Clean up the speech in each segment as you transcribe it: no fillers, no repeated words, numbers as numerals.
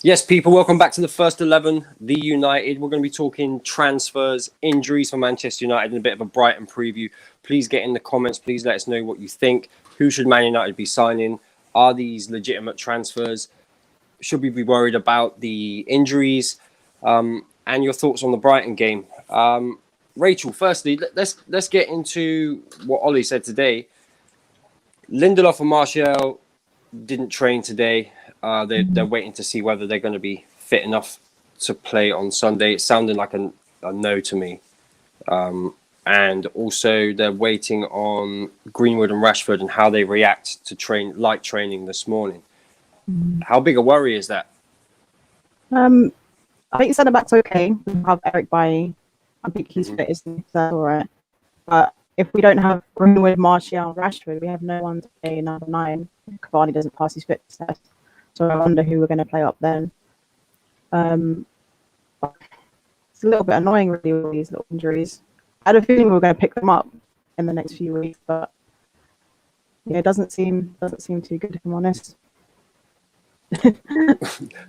Yes, people, welcome back to the First 11, the United. We're going to be talking transfers, injuries for Manchester United, and a bit of a Brighton preview. Please get in the comments. Please let us know what you think. Who should Man United be signing? Are these legitimate transfers? Should we be worried about the injuries? And your thoughts on the Brighton game. Rachel, firstly, let's get into what Ollie said today. Lindelof and Martial didn't train today. They're waiting to see whether they're going to be fit enough to play on Sunday. It sounded like a no to me. And also they're waiting on Greenwood and Rashford and how they react to training this morning. How big a worry is that? I think centre back's okay. We have Eric Bailly. I think he's fit, isn't he? So that's all right. But if we don't have Greenwood, Martial, Rashford, we have no one to play number 9. Cavani doesn't pass his fitness test. So I wonder who we're going to play up then. It's a little bit annoying, really, with these little injuries. I had a feeling we were going to pick them up in the next few weeks, but yeah, it doesn't seem too good, if I'm honest.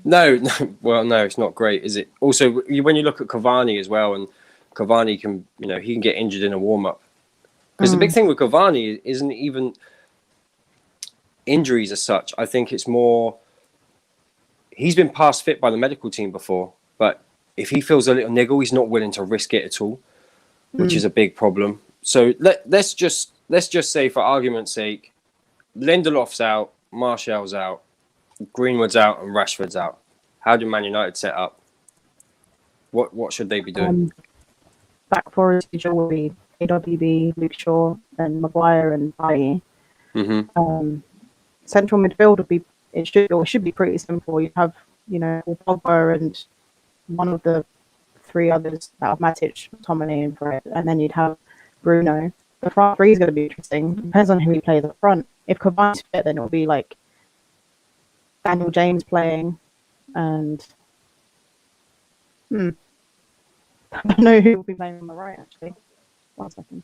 No, it's not great, is it? Also, when you look at Cavani as well, and Cavani can, he can get injured in a warm-up. Because the big thing with Cavani isn't even injuries as such. I think it's more, he's been past fit by the medical team before, but if he feels a little niggle, he's not willing to risk it at all, which is a big problem. So let's just say, for argument's sake, Lindelof's out, Martial's out, Greenwood's out, and Rashford's out. How do Man United set up? What should they be doing? Back four as usual will be AWB, Luke Shaw, and Maguire and Bailly. Central midfield should be pretty simple. You have Pogba and one of the 3 others that have Matic, McTominay, and Fred, and then you'd have Bruno. The front 3 is going to be interesting. Depends on who he plays up front. If Cavani's fit, then it'll be like Daniel James playing, and I don't know who will be playing on the right, actually. 1 second.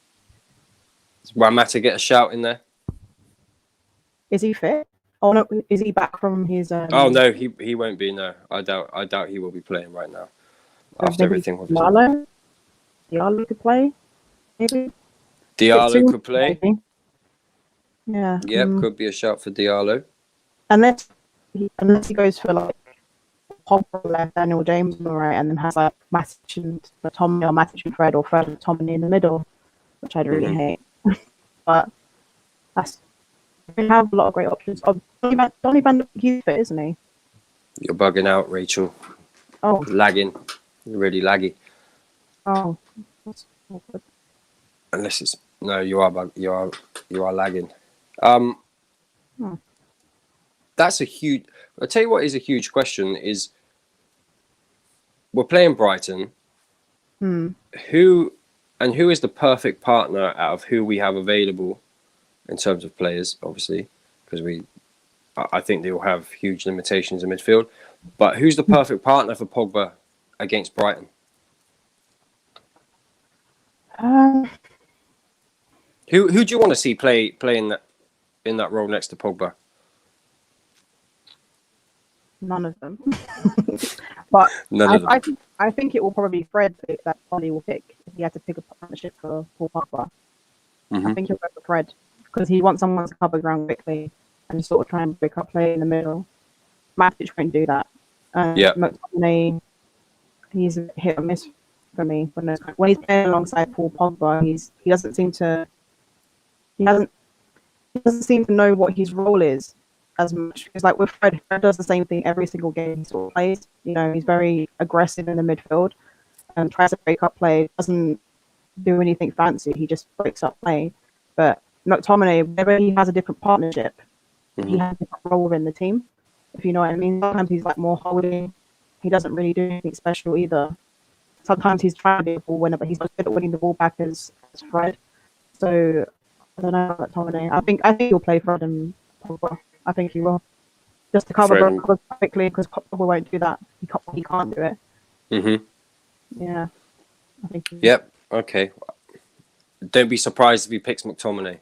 Does Ramata get a shout in there? Is he fit? Oh no, is he back from his? Oh no, he won't be. No, I doubt he will be playing right now. After everything, Diallo could play, maybe. Diallo could play. Maybe. Yeah. Yep, could be a shout for Diallo. Unless he goes for like Pogba left, Daniel James on the right, and then has like Matic and Tommy, or Matic and Fred, or Fred and Tommy in the middle, which I'd really hate. But we have a lot of great options. Donny van de Beek, he's fit, isn't he? You're bugging out, Rachel. Oh, lagging. You're really laggy. Oh, that's awkward. Unless it's you are lagging. That's a huge. I'll tell you what is a huge question is. We're playing Brighton. Who is the perfect partner out of who we have available in terms of players? Obviously, because I think they will have huge limitations in midfield. But who's the perfect partner for Pogba against Brighton? Who do you want to see play in that role next to Pogba? None of them. But I think it will probably be Fred that Ollie will pick if he had to pick a partnership for Pogba. I think he'll go for Fred because he wants someone to cover ground quickly and sort of try and pick up play in the middle. Matic won't do that. McTominay, he's a hit or miss for me. When he's playing alongside Paul Pogba, he doesn't seem to know what his role is as much. Because like with Fred does the same thing every single game he sort of plays. He's very aggressive in the midfield and tries to break up play. Doesn't do anything fancy. He just breaks up play. But McTominay, whenever he has a different partnership, he has a different role within the team. If you know what I mean. Sometimes he's like more holding. He doesn't really do anything special either. Sometimes he's trying to be a ball winner, but he's not good at winning the ball back as Fred. So I don't know about McTominay. I think he'll play Fred and Pogba. I think he will. Just to cover quickly, because Pogba won't do that. He can't do it. Yeah. I think. Yep. Okay. Don't be surprised if he picks McTominay.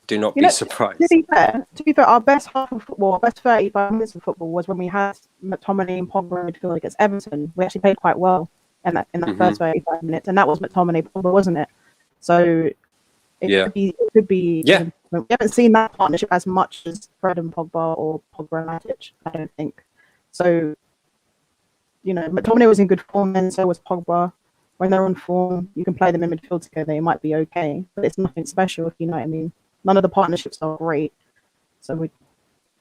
Do not You be know, surprised. to be fair, our best half of football, our best 35 minutes of football was when we had McTominay and Pogba in midfield against Everton. We actually played quite well in that first 35 minutes, and that was McTominay Pogba, wasn't it? So Yeah. it could be. Yeah. We haven't seen that partnership as much as Fred and Pogba or Pogba and Matic, I don't think. So, McTominay was in good form then, so was Pogba. When they're on form, you can play them in midfield together. It might be okay, but it's nothing special, if you know what I mean. None of the partnerships are great, so it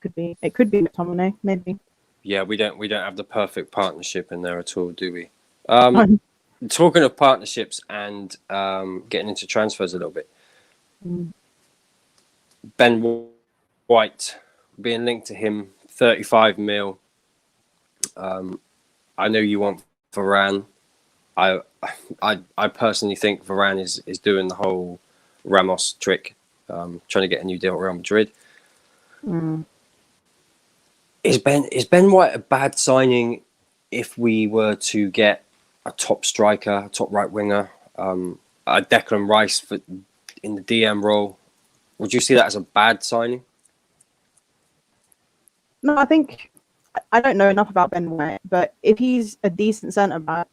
could be McTominay, maybe. Yeah, we don't have the perfect partnership in there at all, do we? Talking of partnerships and getting into transfers a little bit. Ben White being linked to him, 35 mil. I know you want Varane. I personally think Varane is doing the whole Ramos trick, trying to get a new deal at Real Madrid. Is Ben White a bad signing if we were to get a top striker, a top right winger, a Declan Rice in the DM role? Would you see that as a bad signing? No, I think I don't know enough about Ben White, but if he's a decent centre back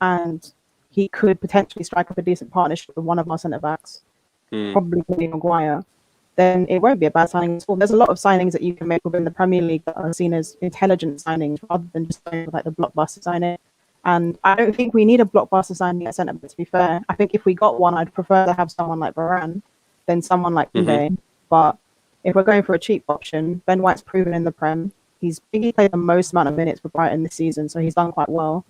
and he could potentially strike up a decent partnership with one of our centre backs, probably William Maguire, then it won't be a bad signing at all. There's a lot of signings that you can make within the Premier League that are seen as intelligent signings rather than just going with like the blockbuster signing. And I don't think we need a blockbuster signing at centre back, to be fair. I think if we got one, I'd prefer to have someone like Varane than someone like Koundé. But if we're going for a cheap option, Ben White's proven in the Prem. He played the most amount of minutes for Brighton this season, so he's done quite well.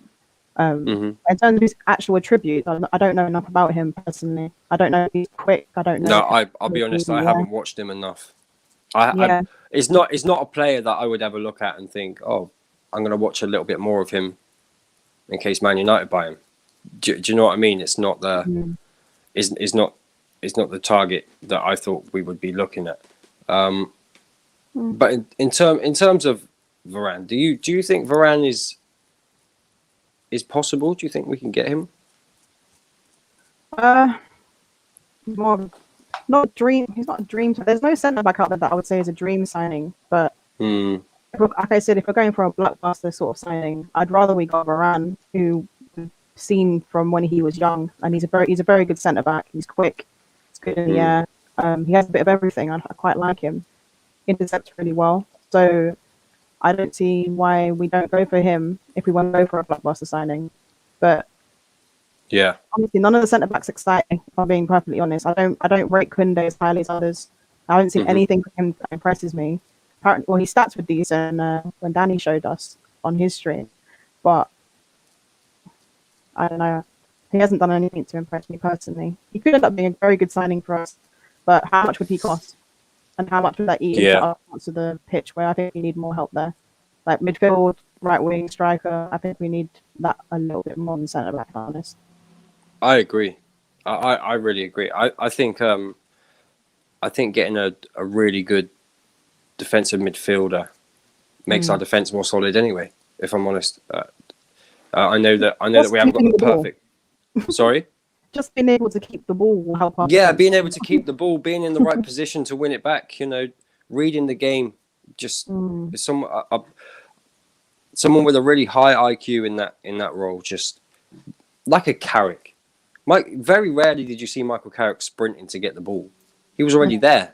In terms of his actual attributes, I don't know enough about him personally. I don't know if he's quick. I don't know. No, I'll be honest. I haven't watched him enough. It's not a player that I would ever look at and think, oh, I'm going to watch a little bit more of him in case Man United buy him. Do you know what I mean? It's not the it's not the target that I thought we would be looking at. But in terms of Varane, do you think Varane is possible? Do you think we can get him? More not dream. He's not a dream. There's no centre back out there that I would say is a dream signing. But like I said, if we're going for a blockbuster sort of signing, I'd rather we got Varane, who we've seen from when he was young, and he's a very good centre back. He's quick. He's good in the air. He has a bit of everything. I quite like him. Intercepts really well. So I don't see why we don't go for him if we want to go for a blockbuster signing. But yeah, honestly, none of the centre backs excite me, if I'm being perfectly honest. I don't rate Koundé as highly as others. I haven't seen anything from him that impresses me. Apparently, well, his stats were decent when Danny showed us on his stream, but I don't know. He hasn't done anything to impress me personally. He could end up being a very good signing for us, but how much would he cost? And how much would that eat into other parts of the pitch where I think we need more help there? Like midfield, right wing, striker, I think we need that a little bit more than centre back, to be honest. I agree. I really agree. I think getting a really good defensive midfielder makes our defense more solid anyway, if I'm honest. I know that we haven't got the perfect. Sorry? Just being able to keep the ball will help us. Yeah, being able to keep the ball, being in the right position to win it back, reading the game, just someone with a really high IQ in that role, just like a Carrick. Very rarely did you see Michael Carrick sprinting to get the ball. He was already there.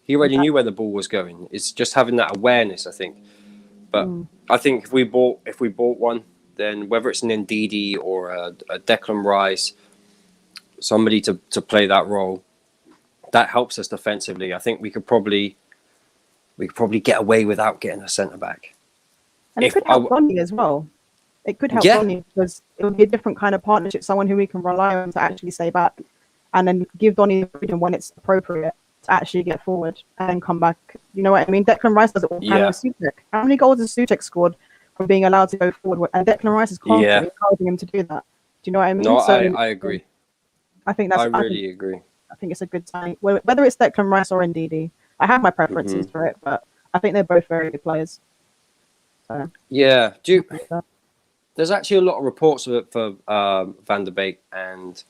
He already knew where the ball was going. It's just having that awareness, I think. But I think if we bought one, then whether it's an Ndidi or a Declan Rice, somebody to play that role, that helps us defensively. I think we could probably get away without getting a centre back. And it could help Donny as well. It could help Donny because it would be a different kind of partnership, someone who we can rely on to actually stay back, and then give Donny the freedom when it's appropriate to actually get forward and then come back. You know what I mean? Declan Rice does it all the time with Suchek. How many goals has Suchek scored from being allowed to go forward? And Declan Rice is constantly encouraging him to do that. Do you know what I mean? No, I agree. I think that's. I really agree. I think it's a good sign. Whether it's Declan Rice or Ndidi, I have my preferences for it, but I think they're both very good players. So, yeah. There's actually a lot of reports of it for Van der Beek and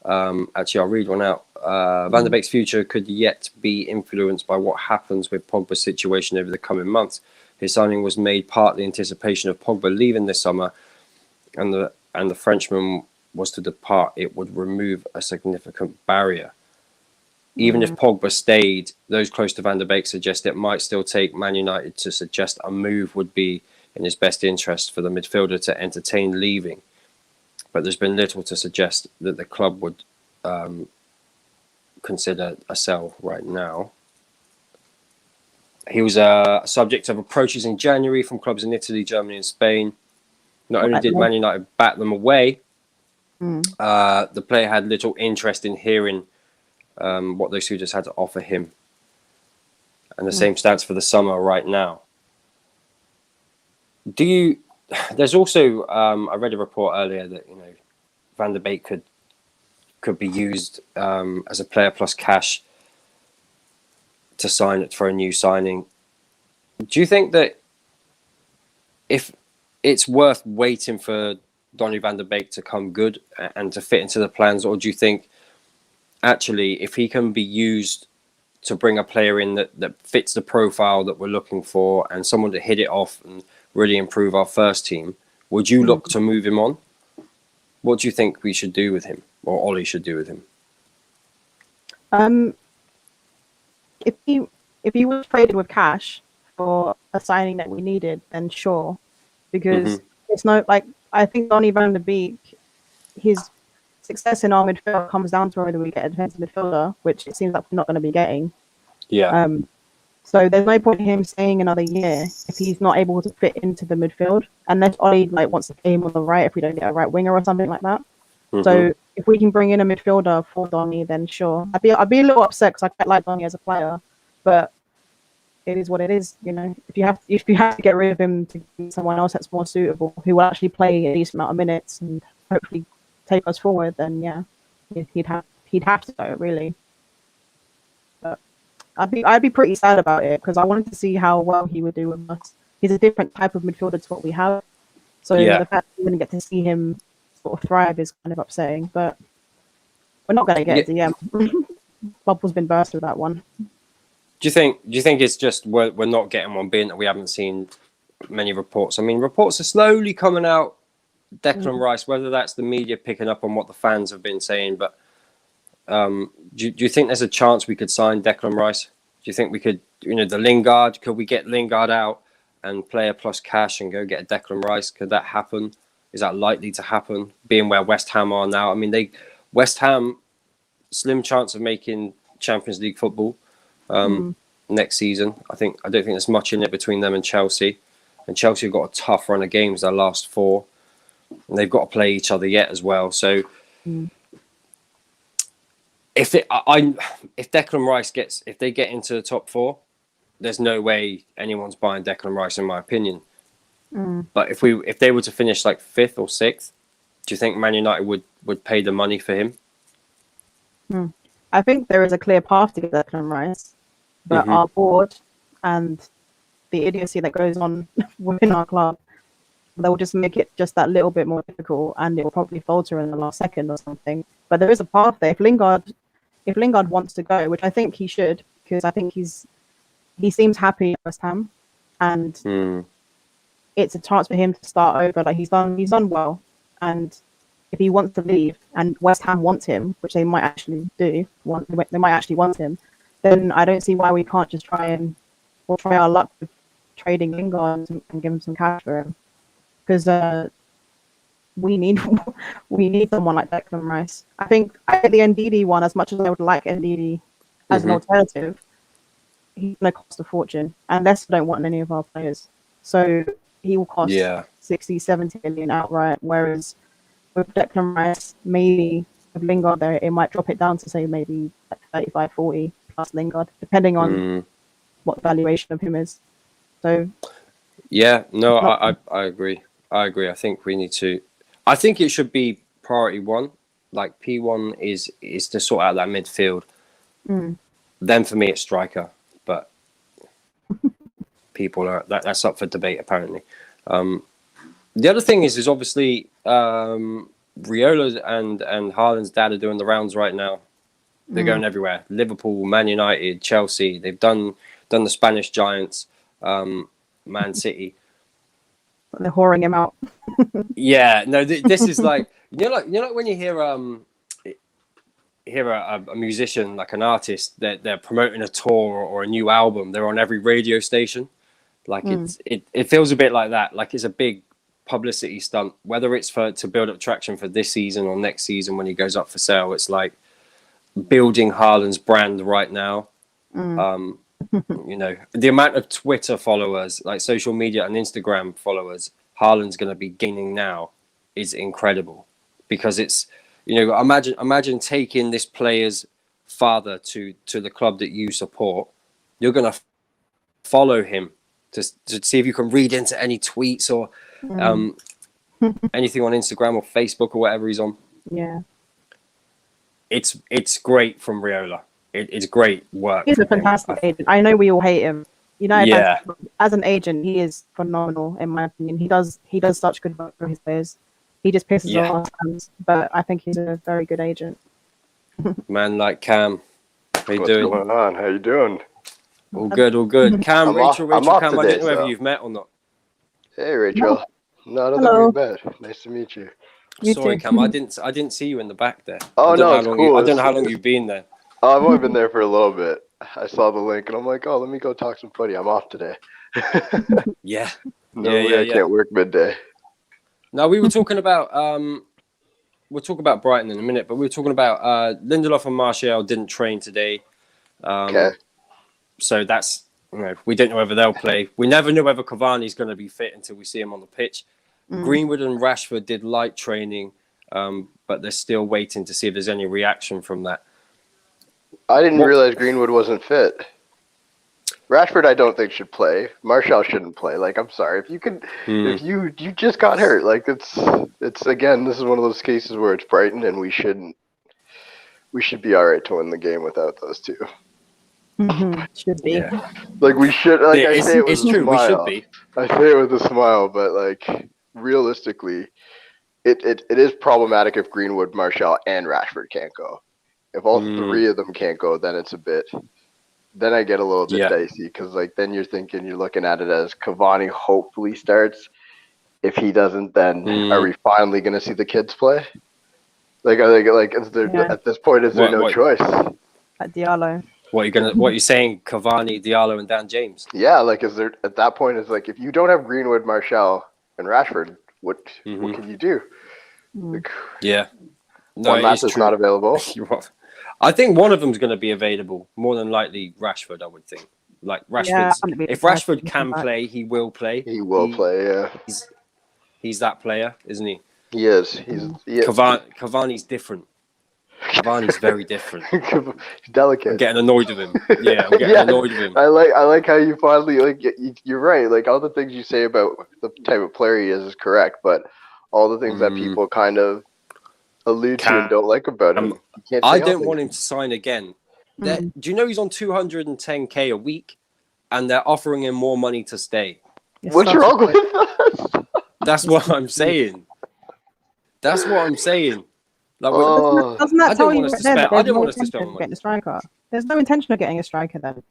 Actually, I'll read one out. Van der Beek's future could yet be influenced by what happens with Pogba's situation over the coming months. His signing was made partly in anticipation of Pogba leaving this summer, and the Frenchman was to depart. It would remove a significant barrier. Even if Pogba stayed, those close to Van der Beek suggest it might still take Man United to suggest a move would be in his best interest for the midfielder to entertain leaving. But there's been little to suggest that the club would consider a sell right now. He was a subject of approaches in January from clubs in Italy, Germany and Spain. Not only did Man United bat them away, the player had little interest in hearing what those suitors had to offer him. And the same stands for the summer right now. There's also, I read a report earlier that, Van der Beek could be used as a player plus cash to sign it for a new signing. Do you think that if it's worth waiting for Donny van der Beek to come good and to fit into the plans, or do you think actually if he can be used to bring a player in that fits the profile that we're looking for and someone to hit it off and really improve our first team, would you look to move him on? What do you think we should do with him, or Ollie should do with him? If he was traded with cash for a signing that we needed, then sure, because it's not like I think Donny van der Beek, his success in our midfield comes down to whether we get a defensive midfielder, which it seems like we're not going to be getting. Yeah. So there's no point in him staying another year if he's not able to fit into the midfield, unless Ollie wants to play him on the right if we don't get a right winger or something like that. So if we can bring in a midfielder for Donny, then sure. I'd be a little upset because I quite like Donny as a player, but it is what it is. If you have to get rid of him to get someone else that's more suitable, who will actually play a decent amount of minutes and hopefully take us forward, then yeah, he'd have to go really. But I'd be pretty sad about it because I wanted to see how well he would do with us. He's a different type of midfielder to what we have, so the fact that we didn't get to see him sort of thrive is kind of upsetting. But we're not going to get DM. Bubble's been burst with that one. Do you think it's just we're not getting one, being that we haven't seen many reports? I mean, reports are slowly coming out. Declan Rice, whether that's the media picking up on what the fans have been saying, but do you think there's a chance we could sign Declan Rice? Do you think we could, the Lingard, could we get Lingard out and player plus cash and go get a Declan Rice? Could that happen? Is that likely to happen, being where West Ham are now? I mean, West Ham, slim chance of making Champions League football next season. I don't think there's much in it between them and Chelsea. And Chelsea have got a tough run of games, their last 4. And they've got to play each other yet as well. So if Declan Rice if they get into the top 4, there's no way anyone's buying Declan Rice, in my opinion. But if they were to finish 5th or 6th, do you think Man United would pay the money for him? I think there is a clear path to get Declan Rice, but our board and the idiocy that goes on within our club, they'll just make it just that little bit more difficult, and it will probably falter in the last second or something. But there is a path there. If Lingard wants to go, which I think he should, because I think he seems happy at West Ham, and it's a chance for him to start over. He's done well, and if he wants to leave, and West Ham wants him, which they might actually do, they might actually want him, then I don't see why we can't just try our luck with trading Lingard and give him some cash for him. Because we need someone like Declan Rice. I think the Ndidi one, as much as I would like Ndidi as an alternative, he's going to cost a fortune, and Leicester don't want any of our players. So he will cost 60, 70 million outright, whereas with Declan Rice, maybe with Lingard there, it might drop it down to say maybe 35, 40 plus Lingard, depending on what the valuation of him is. So yeah, no, I agree. I think we need to. I think it should be priority 1. P1 is to sort out that midfield. Then for me, it's striker. But people that's up for debate apparently. The other thing is obviously Riola's and Haaland's dad are doing the rounds right now. They're going everywhere. Liverpool, Man United, Chelsea. They've done the Spanish giants, Man City. They're whoring him out. Yeah, no, this is like like when you hear a musician, like an artist, they're promoting a tour or a new album. They're on every radio station. Like it feels a bit like that. Like it's a big publicity stunt. Whether it's to build up traction for this season or next season when he goes up for sale, it's like building Haaland's brand right now. The amount of Twitter followers, like social media and Instagram followers, Haaland's going to be gaining now is incredible, because it's, imagine taking this player's father to the club that you support. You're going to follow him to see if you can read into any tweets or anything on Instagram or Facebook or whatever he's on. Yeah. It's great from Riola. It's great work. He's a fantastic agent. I know we all hate him. Yeah. As an agent, he is phenomenal in my opinion. He does such good work for his players. He just pisses off fans, but I think he's a very good agent. Man, like Cam, how you doing? What's going on? How you doing? All good, all good. Cam, Rachel, Cam, I don't know whether you've met or not. Hey, Rachel. No, I don't think we've met. Nice to meet you. Sorry, Cam, I didn't see you in the back there. Oh, no, it's cool. I don't know how long you've been there. Oh, I've only been there for a little bit. I saw the link and I'm like, let me go talk some footy. I'm off today. Yeah. I can't work midday. Now, we were talking about we'll talk about Brighton in a minute, but we were talking about Lindelof and Martial didn't train today. Okay. So that's, we don't know whether they'll play. We never know whether Cavani's going to be fit until we see him on the pitch. Greenwood and Rashford did light training, but they're still waiting to see if there's any reaction from that. I didn't realize Greenwood wasn't fit. Rashford, I don't think should play. Martial shouldn't play. Like, I'm sorry, if you could, if you just got hurt, like it's again, this is one of those cases where it's Brighton and we should be all right to win the game without those two. Should be. Yeah. Like we should. Like yeah, I say it with it's a true. smile. We should be. I say it with a smile, but like realistically, it is problematic if Greenwood, Martial, and Rashford can't go. If all three of them can't go, then it's a bit. Then I get a little bit dicey, because like then you're looking at it as Cavani hopefully starts. If he doesn't, then are we finally going to see the kids play? Like are they like is there at this point is there no choice? At Diallo. What you saying? Cavani, Diallo, and Dan James? Yeah, like is there at that point? It's like if you don't have Greenwood, Martial, and Rashford, what can you do? Like, no, one is not available. I think one of them's going to be available. More than likely, Rashford. I would think. Like Rashford, if Rashford can play, he will play. He will play. Yeah, he's that player, isn't he? He is. Cavani's different. Cavani's very different. He's delicate. I'm getting annoyed with him. Yeah, I'm getting annoyed with him. I like how you finally you're right. Like all the things you say about the type of player he is correct, but all the things that people kind of allude to and don't like about him. I don't want him to sign again. Do you know he's on 210k a week, and they're offering him more money to stay? What's wrong with that? That's what I'm saying. That's what I'm saying. Like, doesn't that tell you I don't want us to spend getting a striker? There's no intention of getting a striker then.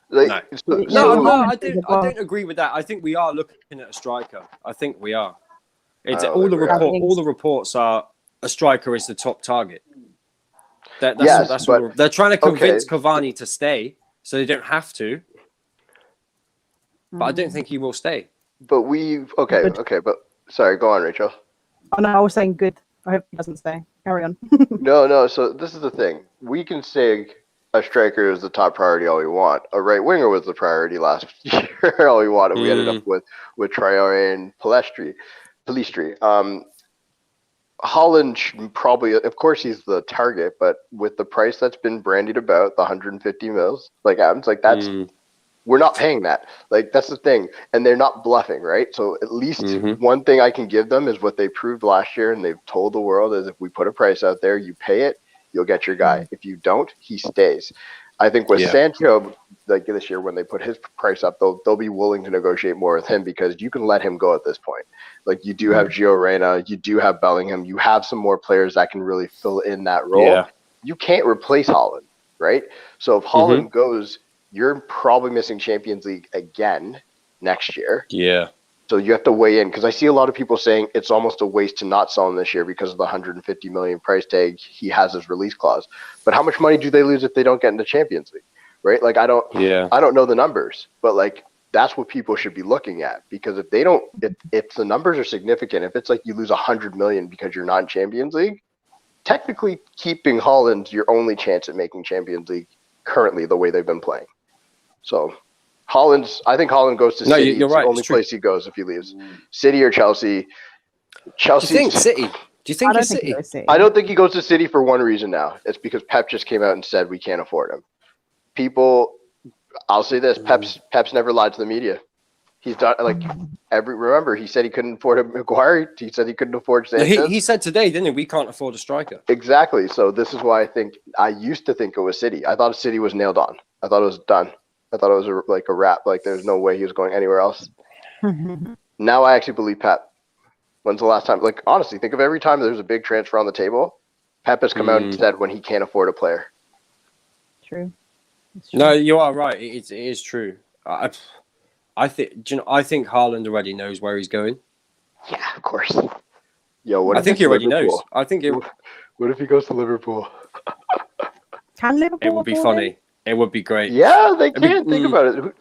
Like, no, I don't agree with that. I think we are looking at a striker. I think we are. It's all the reports are a striker is the top target. That's what they're trying to convince Cavani to stay, so they don't have to. But I don't think he will stay. But but sorry, go on, Rachel. Oh no, I was saying good. I hope he doesn't stay. Carry on. No. So this is the thing. We can say a striker is the top priority all we want. A right winger was the priority last year all we wanted. We ended up with Traore and Pellistri. Haaland should probably, of course, he's the target, but with the price that's been brandied about, the 150 mils, like Adam's, like that's we're not paying that. Like that's the thing, and they're not bluffing, right? So at least one thing I can give them is what they proved last year, and they've told the world is if we put a price out there, you pay it, you'll get your guy. If you don't, he stays. I think with Sancho, like this year when they put his price up, they'll be willing to negotiate more with him because you can let him go at this point. Like you do have Gio Reyna, you do have Bellingham, you have some more players that can really fill in that role. Yeah. You can't replace Haaland, right? So if Haaland goes, you're probably missing Champions League again next year. Yeah. So you have to weigh in because I see a lot of people saying it's almost a waste to not sell him this year because of the 150 million price tag he has as release clause. But how much money do they lose if they don't get into Champions League, right? Like I don't know the numbers, but like that's what people should be looking at because if they don't, if the numbers are significant, if it's like you lose 100 million because you're not in Champions League, technically keeping Haaland's your only chance at making Champions League currently the way they've been playing. So. I think Haaland goes to City. You're right. It's the only place he goes if he leaves. City or Chelsea. Chelsea. Do you think City? Do you think it's City? I don't think he goes to City for one reason now. It's because Pep just came out and said we can't afford him. I'll say this: Pep's never lied to the media. He's done remember he said he couldn't afford Maguire. He said he couldn't afford Sanchez. He said today, didn't he? We can't afford a striker. Exactly. So this is why I used to think it was City. I thought City was nailed on. I thought it was done. I thought it was a wrap. Like there's no way he was going anywhere else. Now I actually believe Pep. When's the last time? Like honestly, think of every time there's a big transfer on the table, Pep has come out and said when he can't afford a player. True. No, you are right. It is true. I think Haaland already knows where he's going. Yeah, of course. Yo, I think he already knows. I think what if he goes to Liverpool? Can Liverpool? It would be funny. It would be great. Yeah, they can. Think about it.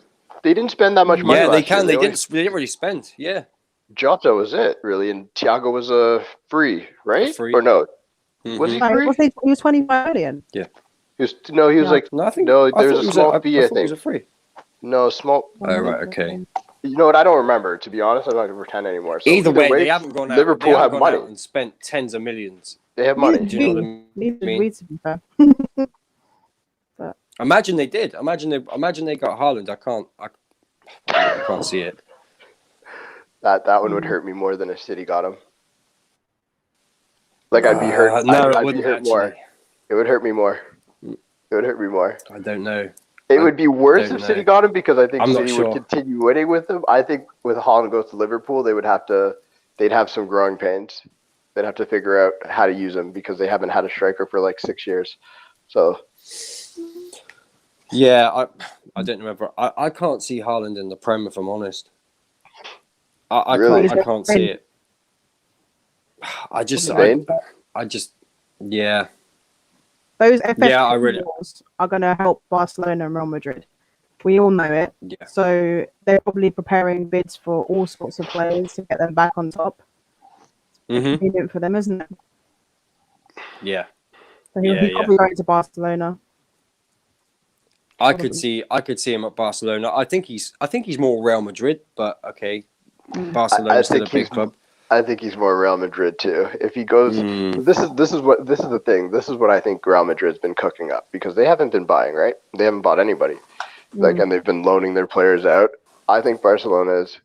They didn't spend that much money. Yeah, they last can. year. They didn't really spend. Yeah. Jota was it really, and Thiago was free, right? Free. Or no? Was he free? He was 25 million. Yeah. He was like there was a small fee. I think it was a free. No, small. Oh right, okay. You know what? I don't remember. To be honest, I'm not going to pretend anymore. So either way, they haven't gone out. Liverpool have money and spent tens of millions. They have money. Do you know what I mean? To be fair. Imagine they did. Imagine they got Haaland. I can't see it. That one would hurt me more than if City got him. Like I'd be hurt. No, I'd be hurt more. It would hurt me more. I don't know. It would be worse if City got him because I think City would sure. continue winning with him. I think with Haaland goes to Liverpool, they'd have some growing pains. They'd have to figure out how to use him because they haven't had a striker for like 6 years. So. Yeah, I don't know I can't see Haaland in the Prem if I'm honest. I can't see it. I just yeah. Those FA I are going to help Barcelona and Real Madrid. We all know it. Yeah. So they're probably preparing bids for all sorts of players to get them back on top. It's convenient for them, isn't it? Yeah. So he'll probably going to Barcelona. I could see him at Barcelona. I think he's more Real Madrid, but okay. Barcelona's still a big club. I think he's more Real Madrid too. If he goes, this is the thing. This is what I think Real Madrid's been cooking up because they haven't been buying, right? They haven't bought anybody, and they've been loaning their players out. I think Barcelona is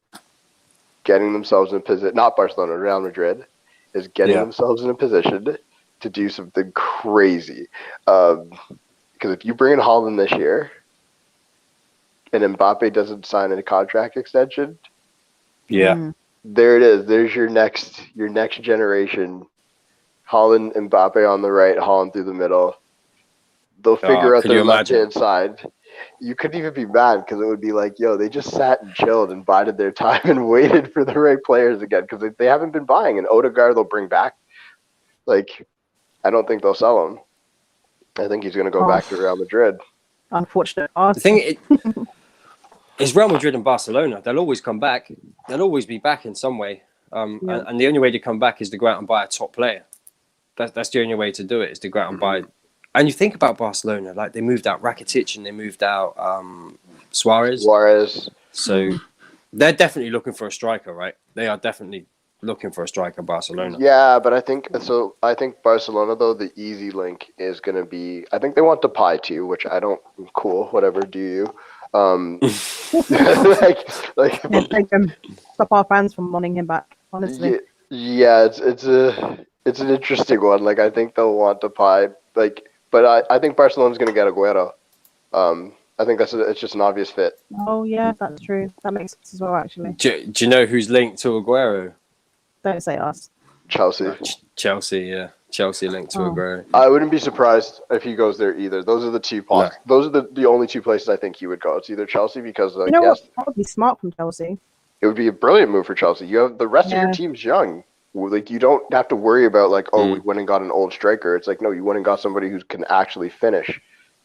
getting themselves in a position. Not Barcelona, Real Madrid is getting themselves in a position to do something crazy. Because if you bring in Haaland this year, and Mbappe doesn't sign a contract extension, there it is. There's your next generation. Haaland, Mbappe on the right, Haaland through the middle. They'll figure out their left-hand side. You couldn't even be mad because it would be like, yo, they just sat and chilled and bided their time and waited for the right players again because they haven't been buying. And Odegaard they'll bring back. Like, I don't think they'll sell him. I think he's going to go back to Real Madrid. Unfortunate. The thing is Real Madrid and Barcelona. They'll always come back. They'll always be back in some way. And the only way to come back is to go out and buy a top player. That's the only way to do it, is to go out and buy. And you think about Barcelona, like they moved out Rakitic and they moved out Suarez. So they're definitely looking for a striker, right? They are definitely looking for a striker, Barcelona. Yeah, but I think Barcelona, though, the easy link is going to be, I think they want Depay too, which I don't, cool, whatever, do you? Stop our fans from wanting him back, honestly. Yeah, it's an interesting one. Like, I think they'll want Depay, but I think Barcelona's going to get Aguero. I I think it's just an obvious fit. Oh yeah, that's true. That makes sense as well. Actually, Do you know who's linked to Aguero? don't say us. Chelsea. Chelsea, yeah. Chelsea linked to Oh. Aguero. I wouldn't be surprised if he goes there either. Those are the two No. Those are the only two places I think he would go. It's either Chelsea because You know what? That would be smart from Chelsea. it would be a brilliant move for Chelsea. You have the rest of your team's young. Like you don't have to worry about like, we went and got an old striker. It's like, no, you went and got somebody who can actually finish.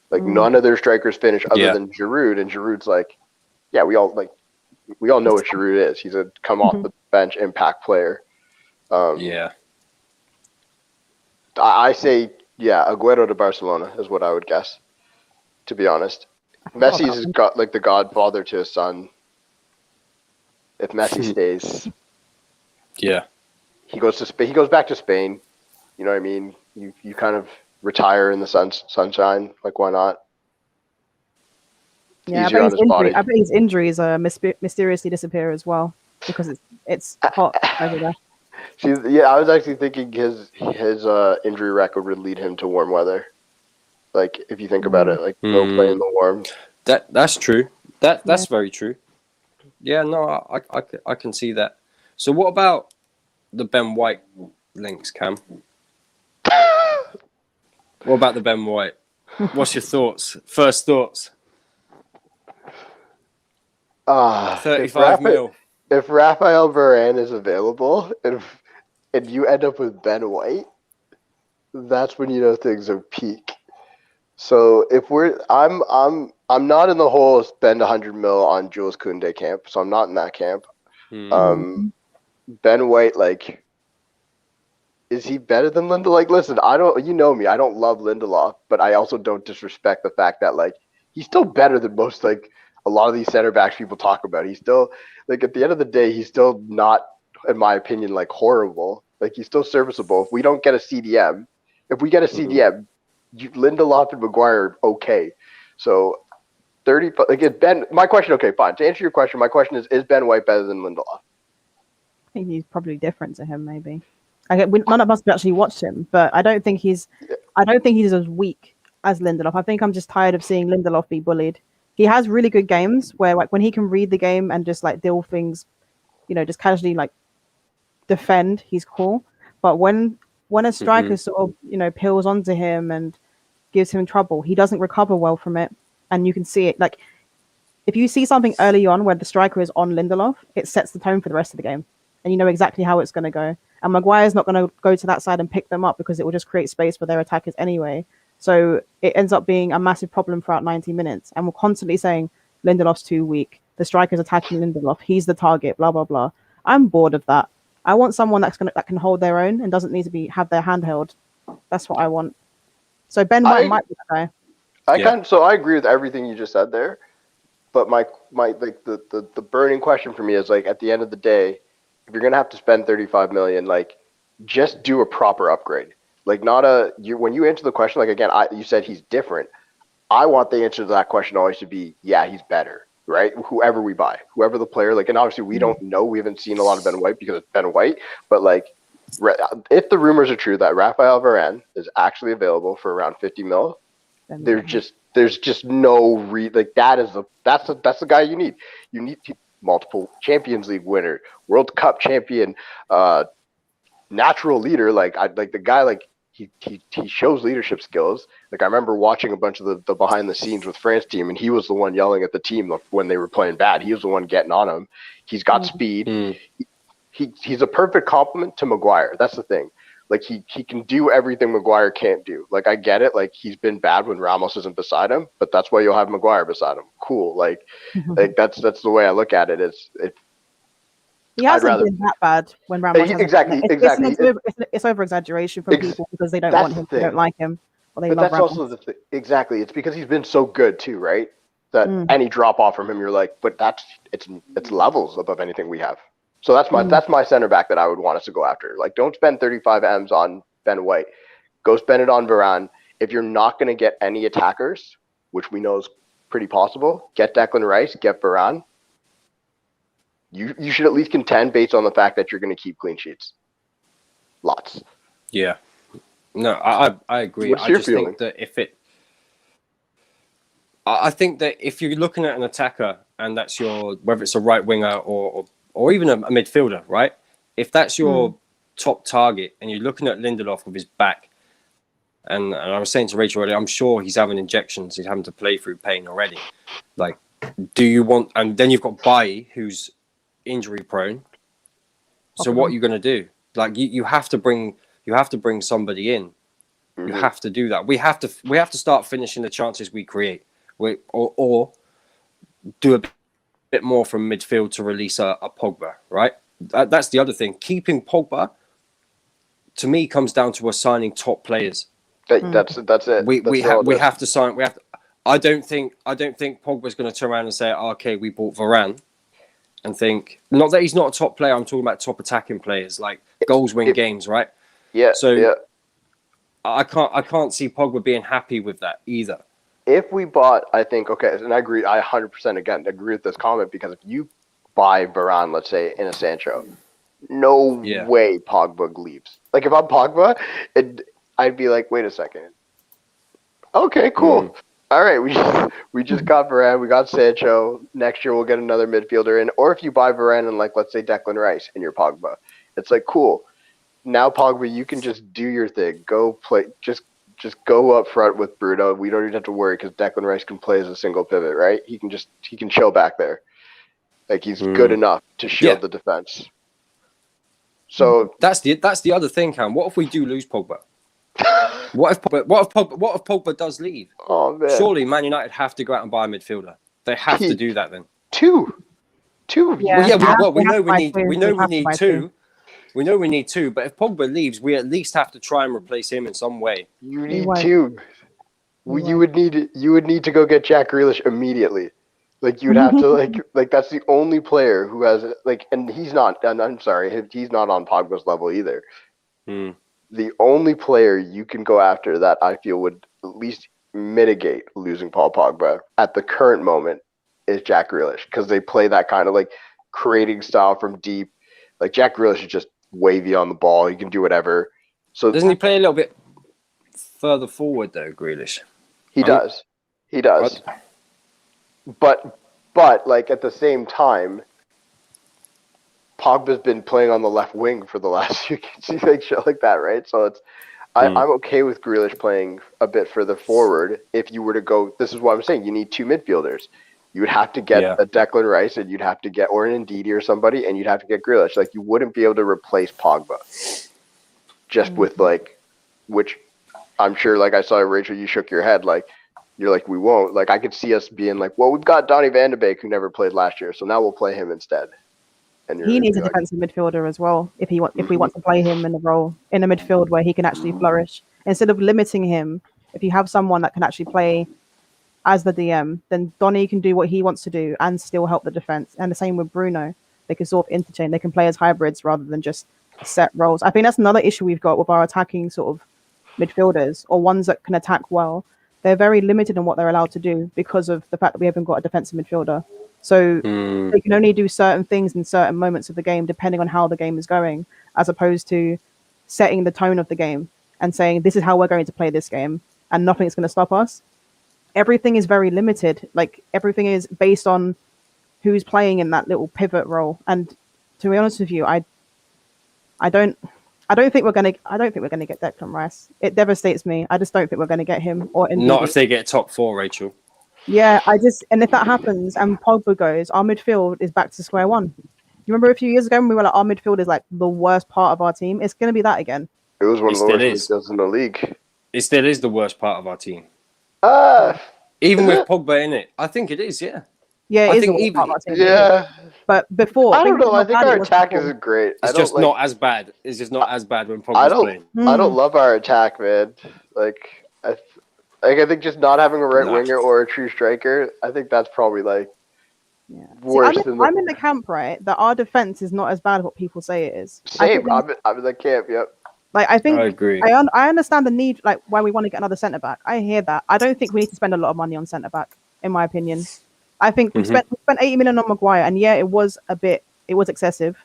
Like none of their strikers finish other than Giroud, and Giroud's like, yeah, we all know what Giroud is. He's a come off the bench impact player. I say, Aguero to Barcelona is what I would guess, to be honest. Messi's got like the godfather to his son. If Messi stays, he goes back to Spain. You know what I mean? You kind of retire in the sunshine. Like, why not? Yeah, I bet his injuries mysteriously disappear as well because it's hot over there. See, I was actually thinking his injury record would lead him to warm weather. Like, if you think about it, like go play in the warm. That's true. That's very true. Yeah, no, I can see that. So what about the Ben White links, Cam? What about the Ben White? What's your thoughts? First thoughts? 35 mil. If Raphael Varane is available and you end up with Ben White, that's when you know things are peak. So if I'm not in the whole spend 100 mil on Jules Koundé camp, so I'm not in that camp. Ben White, like, is he better than Lindelof? Like, listen, you know me, I don't love Lindelof, but I also don't disrespect the fact that like he's still better than most like a lot of these center backs people talk about. He's still like at the end of the day, he's still not, in my opinion, like horrible. Like he's still serviceable. If we don't get a CDM, Lindelof and Maguire okay. So 30 like Ben. My question, okay, fine. To answer your question, my question is Ben White better than Lindelof? I think he's probably different to him, maybe. None of us have actually watched him, but I don't think he's as weak as Lindelof. I think I'm just tired of seeing Lindelof be bullied. He has really good games where like when he can read the game and just like deal with things, just casually like defend, he's cool. But when a striker sort of, peels onto him and gives him trouble, he doesn't recover well from it. And you can see it. Like if you see something early on where the striker is on Lindelof, it sets the tone for the rest of the game. And you know exactly how it's going to go. And Maguire's not going to go to that side and pick them up because it will just create space for their attackers anyway. So it ends up being a massive problem throughout 90 minutes. And we're constantly saying Lindelof's too weak. The striker's attacking Lindelof. He's the target, blah, blah, blah. I'm bored of that. I want someone that can hold their own and doesn't need to have their hand held. That's what I want. So Ben White might be that guy. So I agree with everything you just said there. But my like the burning question for me is like at the end of the day, if you're gonna have to spend 35 million, like just do a proper upgrade. Like when you answer the question, like again, you said he's different. I want the answer to that question always to be, yeah, he's better, right? Whoever we buy, whoever the player, like, and obviously we don't know, we haven't seen a lot of Ben White because it's Ben White, but like, if the rumors are true that Raphael Varane is actually available for around 50 mil, there's just no that's the guy you need. You need multiple Champions League winner, World Cup champion, natural leader. Like the guy, like he shows leadership skills. Like I remember watching a bunch of the behind the scenes with France team, and he was the one yelling at the team when they were playing bad. He was the one getting on them. He's got speed. He's a perfect complement to Maguire. That's the thing. Like he can do everything Maguire can't do. Like I get it. Like he's been bad when Ramos isn't beside him, but that's why you'll have Maguire beside him. Cool. Like that's the way I look at it. He hasn't been that bad when Ramos exactly. It's over exaggeration from people because they don't want him, they don't like him, or they love Ramos. Also the thing. Exactly. It's because he's been so good too, right? That any drop off from him, you're like, but it's levels above anything we have. So that's my center back that I would want us to go after. Like, don't spend 35 M's on Ben White. Go spend it on Varane. If you're not going to get any attackers, which we know is pretty possible, get Declan Rice, get Varane. You should at least contend based on the fact that you're going to keep clean sheets. Lots. Yeah. No, I agree. What's your just feeling? think that if it... I think that if you're looking at an attacker and that's your, whether it's a right winger or even a midfielder, right? If that's your top target and you're looking at Lindelof with his back, and I was saying to Rachel earlier, I'm sure he's having injections, he's having to play through pain already. Like, do you want? And then you've got Bailly, who's injury prone. So what are you going to do? Like, you have to bring somebody in. You have to do that. We have to start finishing the chances we create. Or do a bit more from midfield to release a Pogba, right? That's the other thing. Keeping Pogba, to me, comes down to us signing top players. That's it. We have to sign. I don't think Pogba's going to turn around and say, "Okay, we bought Varane," and think, not that he's not a top player. I'm talking about top attacking players, like goals win games, right? Yeah. So I can't see Pogba being happy with that either. If we bought, I think, okay, and I agree, I 100% again agree with this comment, because if you buy Varane, let's say, in a Sancho, no way Pogba leaves. Like, if I'm Pogba, I'd be like, wait a second. Okay, cool. All right, we just got Varane, we got Sancho. Next year we'll get another midfielder in. Or if you buy Varane and, like, let's say Declan Rice and you're Pogba, it's like, cool. Now Pogba, you can just do your thing. Go play, just go up front with Bruno. We don't even have to worry because Declan Rice can play as a single pivot, right? He can chill back there. Like, he's good enough to shield the defense. So that's the other thing, Cam. What if we do lose Pogba? What if Pogba does leave? Oh man! Surely Man United have to go out and buy a midfielder. They have to do that then. Two. Yeah. We know we need two. We know we need two, but if Pogba leaves, we at least have to try and replace him in some way. You need two. You would need to go get Jack Grealish immediately. Like, you'd have to like that's the only player who has, like, and he's not. And I'm sorry, he's not on Pogba's level either. The only player you can go after that I feel would at least mitigate losing Paul Pogba at the current moment is Jack Grealish, because they play that kind of, like, creating style from deep. Like, Jack Grealish is just wavy on the ball. He can do whatever. So doesn't he play a little bit further forward though, Grealish? He does. But like, at the same time, Pogba's been playing on the left wing for the last few games, like shit like that, right? So it's I'm okay with Grealish playing a bit further forward. If you were to go, this is what I'm saying. You need two midfielders. You would have to get a Declan Rice, and you'd have to get, or an Ndidi or somebody, and you'd have to get Grealish. Like, you wouldn't be able to replace Pogba just with, like, which I'm sure, like, I saw Rachel, you shook your head, like, you're like, we won't. Like, I could see us being like, well, we've got Donny van de Beek, who never played last year, so now we'll play him instead. And he needs a defensive midfielder as well if we want to play him in the role in a midfield where he can actually flourish. Instead of limiting him, if you have someone that can actually play as the DM, then Donny can do what he wants to do and still help the defense. And the same with Bruno. They can sort of interchange. They can play as hybrids rather than just set roles. I think that's another issue we've got with our attacking sort of midfielders, or ones that can attack well. They're very limited in what they're allowed to do because of the fact that we haven't got a defensive midfielder. So they can only do certain things in certain moments of the game depending on how the game is going, as opposed to setting the tone of the game and saying, this is how we're going to play this game and nothing's going to stop us. Everything is very limited. Like, everything is based on who's playing in that little pivot role. And to be honest with you, I don't think we're gonna get Declan Rice. It devastates me. I just don't think we're gonna get him. Or not if they get top four, Rachel. Yeah, and if that happens and Pogba goes, our midfield is back to square one. You remember a few years ago when we were like, our midfield is like the worst part of our team? It's gonna be that again. It was one of the worst midfields in the league. It still is the worst part of our team. Even with Pogba in it, I think it is. Yeah. Yeah, it is the worst part of our team. Yeah. But before, I don't know. I think our attack isn't great. It's just not as bad. It's just not as bad when Pogba's playing. I don't love our attack, man. I think just not having a right winger or a true striker, I think that's probably worse. I'm in the camp, right, that our defense is not as bad as what people say it is. Same. I'm in the camp. Yep. Like, I think I agree. I understand the need, like, why we want to get another centre back. I hear that. I don't think we need to spend a lot of money on centre back, in my opinion. I think we spent 80 million on Maguire, and yeah, it was excessive,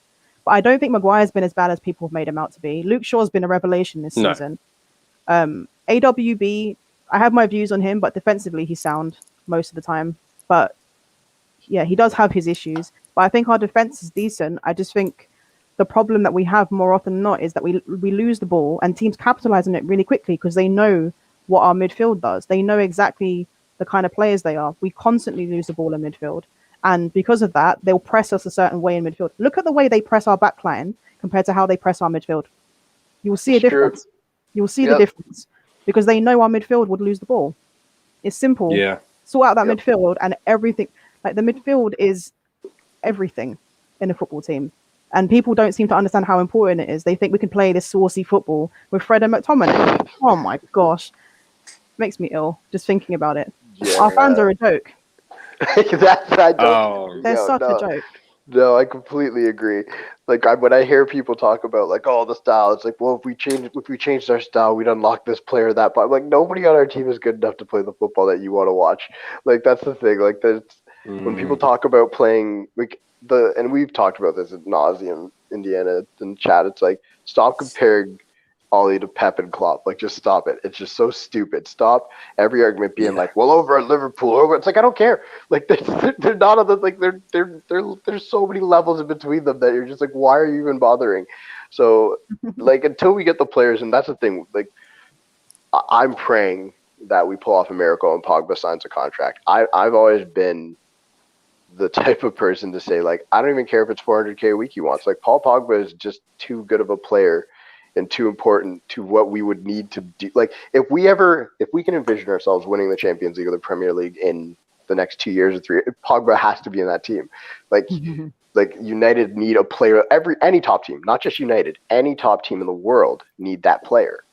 but I don't think Maguire's been as bad as people have made him out to be. Luke Shaw's been a revelation this season. AWB, I have my views on him, but defensively he's sound. most of the time. But yeah, he does have his issues. But I think our defense is decent. I just think the problem that we have more often than not is that we lose the ball and teams capitalize on it really quickly because they know what our midfield does. They know exactly the kind of players they are. We constantly lose the ball in midfield. And because of that, they'll press us a certain way in midfield. Look at the way they press our backline compared to how they press our midfield. You will see a difference. You will see the difference because they know our midfield would lose the ball. It's simple. Yeah. Sort out that midfield and everything. Like the midfield is everything in a football team. And people don't seem to understand how important it is. They think we can play this saucy football with Fred and McTominay. Oh my gosh. Makes me ill just thinking about it. Yeah. Our fans are a joke. They're such a joke. No, I completely agree. Like when I hear people talk about like, oh, the style, it's like, well, if we changed our style, we'd unlock this player or that. But I'm like, nobody on our team is good enough to play the football that you want to watch. Like that's the thing. Like when people talk about playing like and we've talked about this ad nauseum, Indiana in chat. It's like stop comparing Ollie to Pep and Klopp. Like just stop it. It's just so stupid. Stop every argument being like, well, over at Liverpool, over. It's like I don't care. Like they're not on the like there's so many levels in between them that you're just like, why are you even bothering? So like until we get the players, and that's the thing. Like I'm praying that we pull off a miracle and Pogba signs a contract. I've always been the type of person to say like I don't even care if it's 400K a week he wants. Like Paul Pogba is just too good of a player and too important to what we would need to do. Like if we can envision ourselves winning the Champions League or the Premier League in the next 2 years or 3, Pogba has to be in that team. Like like United need a player. Any top team, not just United, any top team in the world need that player,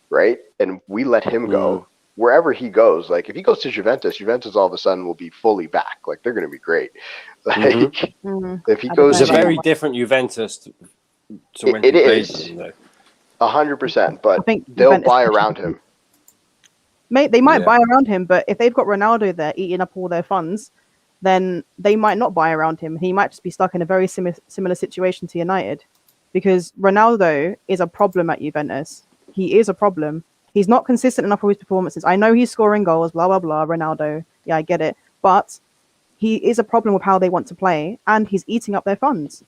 right? And we let him go. Wherever he goes, like if he goes to Juventus all of a sudden will be fully back. Like they're going to be great. Like if he goes, it's a very different Juventus to when he plays them, though. 100%. But they'll buy around him. They might buy around him, but if they've got Ronaldo there eating up all their funds, then they might not buy around him. He might just be stuck in a very similar situation to United, because Ronaldo is a problem at Juventus. He is a problem. He's not consistent enough with his performances. I know he's scoring goals, blah, blah, blah, Ronaldo. Yeah, I get it. But he is a problem with how they want to play, and he's eating up their funds.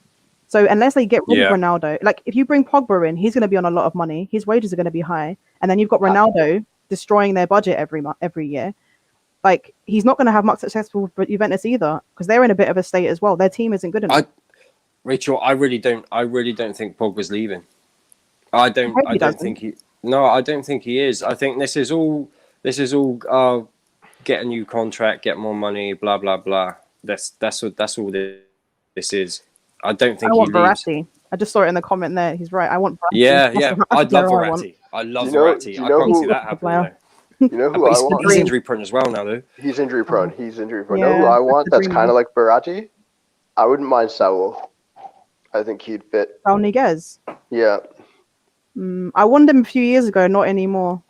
So unless they get rid of Ronaldo, like if you bring Pogba in, he's going to be on a lot of money. His wages are going to be high. And then you've got Ronaldo destroying their budget every year. Like he's not going to have much success with Juventus either, because they're in a bit of a state as well. Their team isn't good enough. Rachel, I really don't think Pogba's leaving. I don't think he. No, I don't think he is. I think this is all get a new contract, get more money, blah blah blah. That's all this is. I don't think I want he leaves. Verratti. I just saw it in the comment there. He's right. I want Verratti. Yeah. I'd love Verratti. I love Verratti. I can't see that happening. You know who I want? He's injury prone as well now, though. He's injury prone. Yeah, you know who I want that's kind of like Verratti? I wouldn't mind Saul. I think he'd fit. Saul Niguez? Yeah. I wanted him a few years ago, not anymore.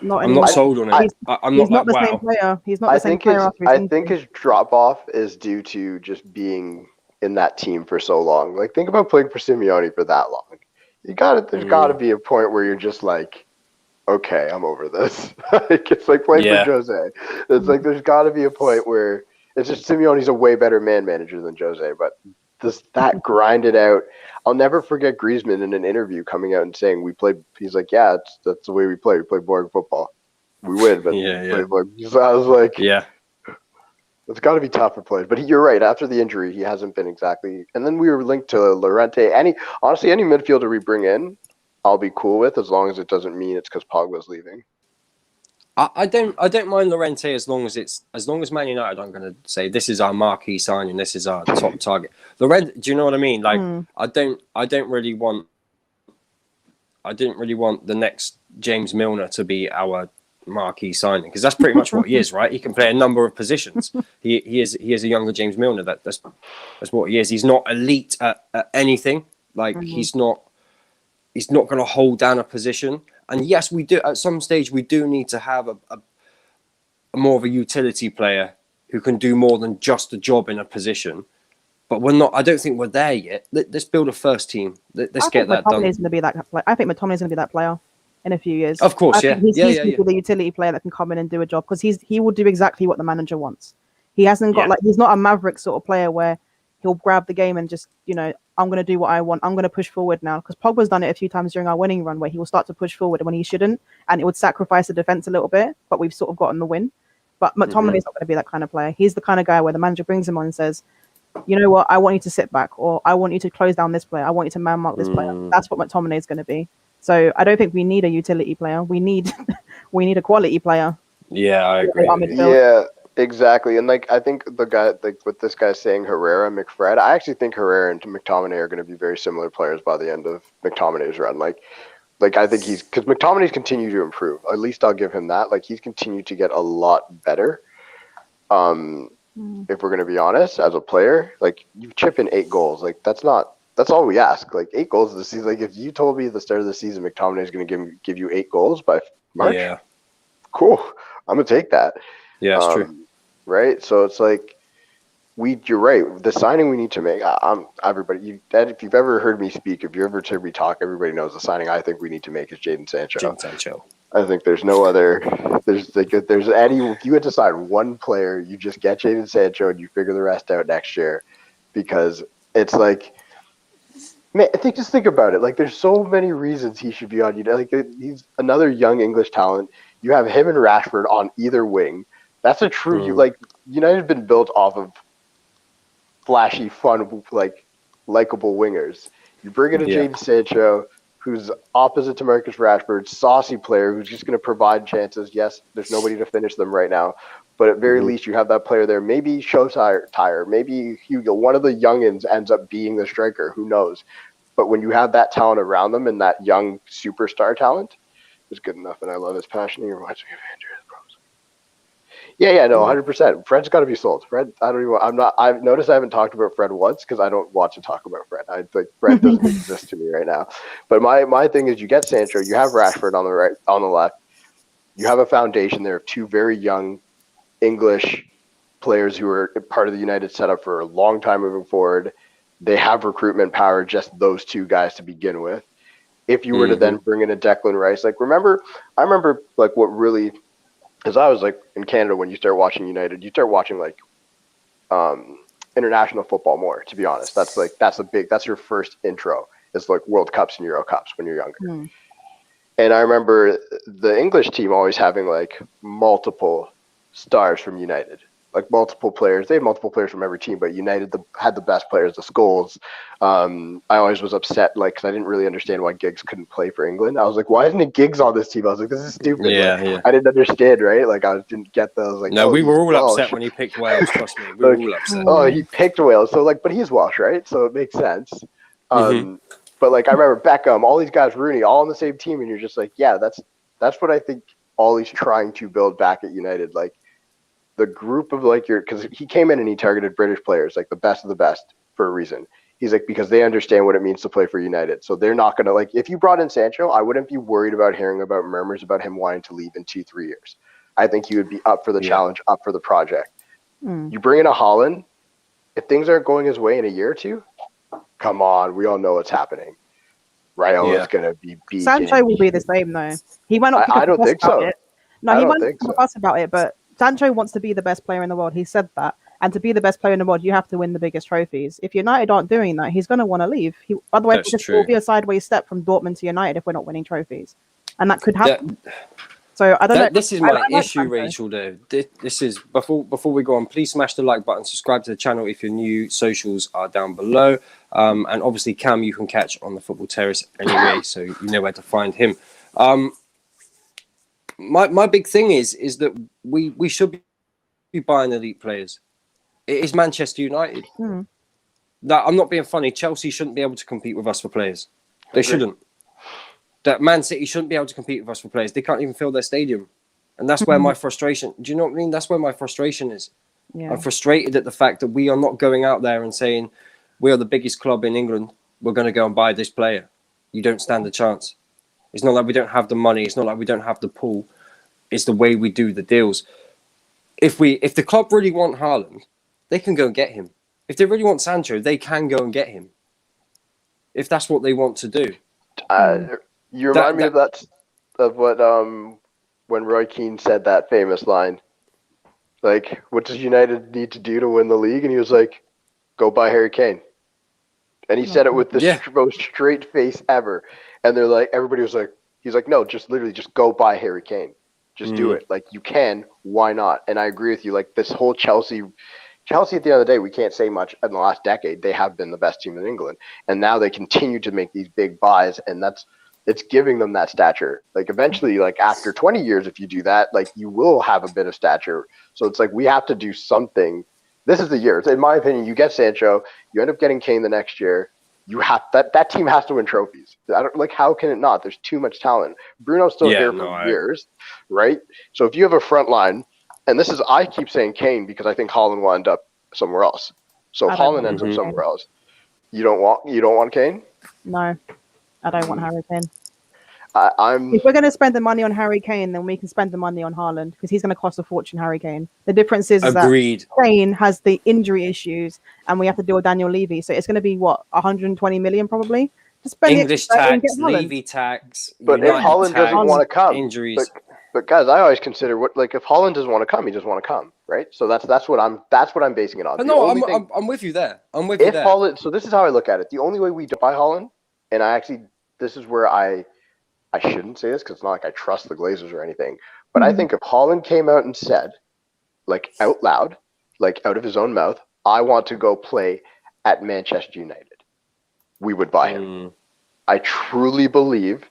I'm not sold on it. He's not the same player. He's not the same player. I think his drop-off is due to just being in that team for so long. Like, think about playing for Simeone for that long. There's got to be a point where you're just like, okay, I'm over this. It's like playing for Jose. It's like there's got to be a point where it's just Simeone's a way better manager than Jose, but that grinded out. I'll never forget Griezmann in an interview coming out and saying he's like, yeah, that's the way we play. We play boring football. We win, but play boring. So I was like, it's got to be tough for players. But you're right. After the injury, he hasn't been exactly. And then we were linked to Llorente. Any midfielder we bring in, I'll be cool with, as long as it doesn't mean it's because Pogba's leaving. I don't mind Llorente as long as Man United aren't going to say this is our marquee signing, this is our top target. Llorente, do you know what I mean? Like I didn't really want the next James Milner to be our marquee signing, because that's pretty much what he is, right? He can play a number of positions. He is a younger James Milner. That's what he is. He's not elite at anything. Like he's not going to hold down a position. And yes, we do. At some stage, we do need to have a more of a utility player who can do more than just a job in a position. But we're not. I don't think we're there yet. Let's build a first team. Let's get that done. I think McTominay's going to be that player. in a few years. Of course, I think he's yeah. the utility player that can come in and do a job because he will do exactly what the manager wants. He hasn't got he's not a maverick sort of player where he'll grab the game and just, I'm going to do what I want. I'm going to push forward now. Because Pogba's done it a few times during our winning run where he will start to push forward when he shouldn't. And it would sacrifice the defense a little bit. But we've sort of gotten the win. But McTominay's not going to be that kind of player. He's the kind of guy where the manager brings him on and says, you know what, I want you to sit back. Or I want you to close down this player. I want you to man mark this player. That's what McTominay is going to be. So I don't think we need a utility player. We need a quality player. Yeah, I agree. Yeah. Exactly, and I think the guy, what this guy's saying, Herrera, McFred. I actually think Herrera and McTominay are going to be very similar players by the end of McTominay's run. Like I think because McTominay's continued to improve. At least I'll give him that. He's continued to get a lot better. If we're going to be honest, as a player, you chip in 8 goals. That's all we ask. 8 goals this season. If you told me at the start of the season McTominay is going to give you 8 goals by March, cool. I'm gonna take that. Yeah, it's true. Right, so it's you're right. The signing we need to make. Everybody. If you've ever heard me speak, if you ever heard me talk, everybody knows the signing I think we need to make is Jadon Sancho. I think there's no other. There's any. If you had to sign one player, you just get Jadon Sancho and you figure the rest out next year, because it's man, just think about it. There's so many reasons he should be on. He's another young English talent. You have him and Rashford on either wing. That's a true. United have been built off of flashy, fun, likable wingers. You bring in a Jadon Sancho, who's opposite to Marcus Rashford, saucy player who's just going to provide chances. Yes, there's nobody to finish them right now, but at very least you have that player there. Maybe Showtire, maybe Hugo, one of the youngins ends up being the striker. Who knows? But when you have that talent around them and that young superstar talent, it's good enough. And I love his passion. He reminds me of Andrew. Yeah, no, 100%. Fred's got to be sold. Fred, I've noticed I haven't talked about Fred once because I don't want to talk about Fred. I think Fred doesn't exist to me right now. But my thing is, you get Sancho, you have Rashford on the right, on the left. You have a foundation there of 2 very young English players who are part of the United setup for a long time moving forward. They have recruitment power, just those 2 guys to begin with. If you were to then bring in a Declan Rice, I remember what really. Because I was in Canada when you start watching United, you start watching international football more. To be honest, that's your first intro. Is World Cups and Euro Cups when you're younger. And I remember the English team always having multiple stars from United, multiple players. They had multiple players from every team, but United had the best players, the Scholes. I always was upset, because I didn't really understand why Giggs couldn't play for England. I was why isn't it Giggs on this team? I was this is stupid. Yeah. I didn't understand, right? I didn't get those. No, we were all upset when he picked Wales. Trust me, we were all upset. Oh, he picked Wales. So but he's Welsh, right? So it makes sense. But I remember Beckham, all these guys, Rooney, all on the same team, and you're just yeah, that's what I think Ollie's trying to build back at United. The group of because he came in and he targeted British players, the best of the best for a reason. He's because they understand what it means to play for United. So they're not going to if you brought in Sancho, I wouldn't be worried about hearing about murmurs about him wanting to leave in 2-3 years. I think he would be up for the challenge, up for the project. You bring in a Haaland, if things aren't going his way in a year or 2, come on, we all know what's happening. Raiola is going to be beat. Sancho will be the same though. He might not. I don't think so. No, he might not give a fuss about it, but Sancho wants to be the best player in the world. He said that. And to be the best player in the world, you have to win the biggest trophies. If United aren't doing that, he's going to want to leave. Otherwise, it will be a sideways step from Dortmund to United if we're not winning trophies. And that could happen. So I don't know. This is my issue, Rachel, though. This is, before we go on, please smash the like button, subscribe to the channel if you're new. Socials are down below. And obviously, Cam, you can catch on the Football Terrace anyway, so you know where to find him. My big thing is that we should be buying elite players. It is Manchester United. That I'm not being funny. Chelsea shouldn't be able to compete with us for players. They shouldn't. That Man City shouldn't be able to compete with us for players. They can't even fill their stadium. And that's where my frustration... Do you know what I mean? That's where my frustration is. Yeah. I'm frustrated at the fact that we are not going out there and saying, we are the biggest club in England. We're going to go and buy this player. You don't stand a chance. It's not like we don't have the money. It's not like we don't have the pool. It's the way we do the deals. If the club really want Haaland, they can go and get him. If they really want Sancho, they can go and get him. If that's what they want to do. You remind me of that. what when Roy Keane said that famous line, like, what does United need to do to win the league? And he was like, go buy Harry Kane. And he said it with the Yeah. most straight face ever. And they're like, everybody was like, he's like, no, just literally just go buy Harry Kane. Just do it. Like, you can. Why not? And I agree with you. Like, this whole Chelsea at the end of the day, we can't say much. In the last decade, they have been the best team in England. And now they continue to make these big buys. And it's giving them that stature. Like, eventually, like, after 20 years, if you do that, like, you will have a bit of stature. So it's like, we have to do something. This is the year. In my opinion, you get Sancho, you end up getting Kane the next year. You have that team has to win trophies. I don't like, how can it not? There's too much talent. Bruno's still here for years, right? So if you have a front line, and this is, I keep saying Kane because I think Haaland will end up somewhere else. So if Haaland ends up somewhere else, you don't want Kane? No, I don't want Harry Kane. I'm. If we're going to spend the money on Harry Kane, then we can spend the money on Haaland because he's going to cost a fortune. Harry Kane. The difference is that Kane has the injury issues, and we have to deal with Daniel Levy. So it's going to be what 120 million probably. To spend English tax, Levy tax. But United if Haaland doesn't want to come, injuries. But guys, I always consider if Haaland doesn't want to come, he doesn't want to come, right? So that's what I'm basing it on. No, I'm with you there. I'm with you there. Haaland, so this is how I look at it. The only way we buy Haaland, and this is where I shouldn't say this because it's not like I trust the Glazers or anything, but I think if Haaland came out and said, like out loud, like out of his own mouth, I want to go play at Manchester United, we would buy him. I truly believe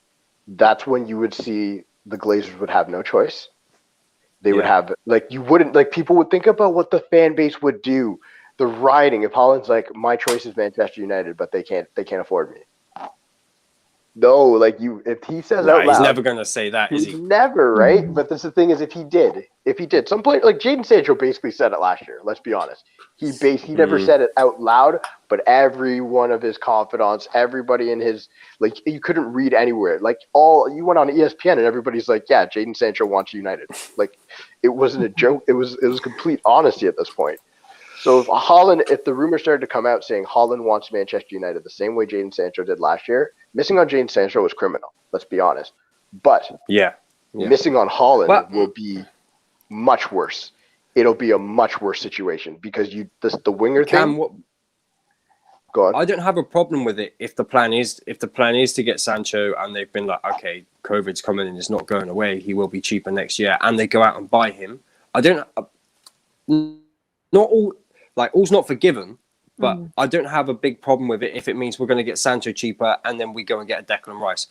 that's when you would see the Glazers would have no choice. They would have, like, you wouldn't, like, people would think about what the fan base would do. The rioting, if Haaland's like, my choice is Manchester United, but they can't afford me. No, like, if he says out loud, he's never going to say that, is he? Never, right? But the thing is, if he did, some player like Jadon Sancho basically said it last year. Let's be honest, he never said it out loud, but every one of his confidants, everybody in his, like, you couldn't read anywhere. Like, you went on ESPN and everybody's like, yeah, Jadon Sancho wants United. Like, it wasn't a joke. It was complete honesty at this point. So if the rumor started to come out saying Haaland wants Manchester United the same way Jadon Sancho did last year, missing on Jadon Sancho was criminal. Let's be honest. But missing on Haaland will be much worse. It'll be a much worse situation because the winger thing. Go on. I don't have a problem with it if the plan is to get Sancho and they've been like, okay, COVID's coming and it's not going away. He will be cheaper next year, and they go out and buy him. Not all. Like, all's not forgiven, but I don't have a big problem with it if it means we're going to get Sancho cheaper and then we go and get a Declan Rice.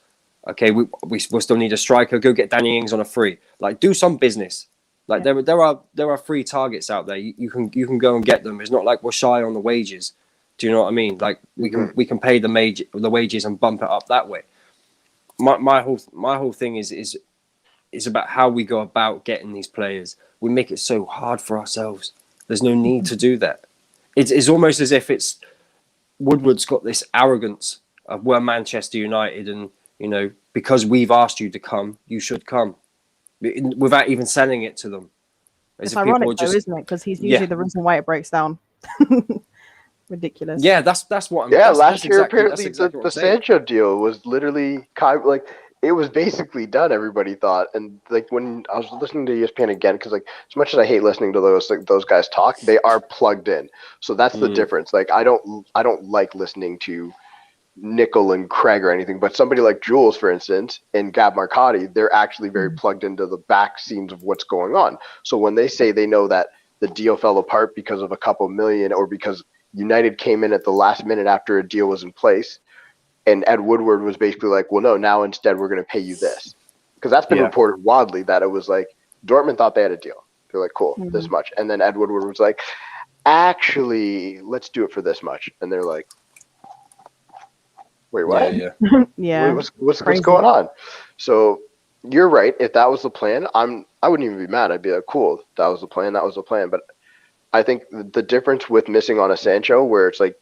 Okay, we still need a striker. Go get Danny Ings on a free. Like, do some business. Like, there are free targets out there. You can go and get them. It's not like we're shy on the wages. Do you know what I mean? Like, we can pay the wages and bump it up that way. My whole thing is about how we go about getting these players. We make it so hard for ourselves. There's no need to do that. It's almost as if it's Woodward's got this arrogance of we're Manchester United and, you know, because we've asked you to come, you should come, without even selling it to them. It's ironic, though, isn't it? Because he's usually the reason why it breaks down. Ridiculous. Yeah, that's what I'm. Yeah, last year apparently the Sancho deal was literally like. It was basically done, everybody thought. And like when I was listening to ESPN again, because like as much as I hate listening to those guys talk, they are plugged in. So that's the difference. Like I don't like listening to Nickel and Craig or anything, but somebody like Jules, for instance, and Gab Marcotti, they're actually very plugged into the back scenes of what's going on. So when they say they know that the deal fell apart because of a couple million or because United came in at the last minute after a deal was in place, and Ed Woodward was basically like, well, no, now instead we're going to pay you this. Because that's been reported wildly that it was like Dortmund thought they had a deal. They're like, cool, this much. And then Ed Woodward was like, actually, let's do it for this much. And they're like, wait, what? Yeah. Wait, what's going on? So you're right. If that was the plan, I wouldn't even be mad. I'd be like, cool, that was the plan. But I think the difference with missing on a Sancho, where it's like,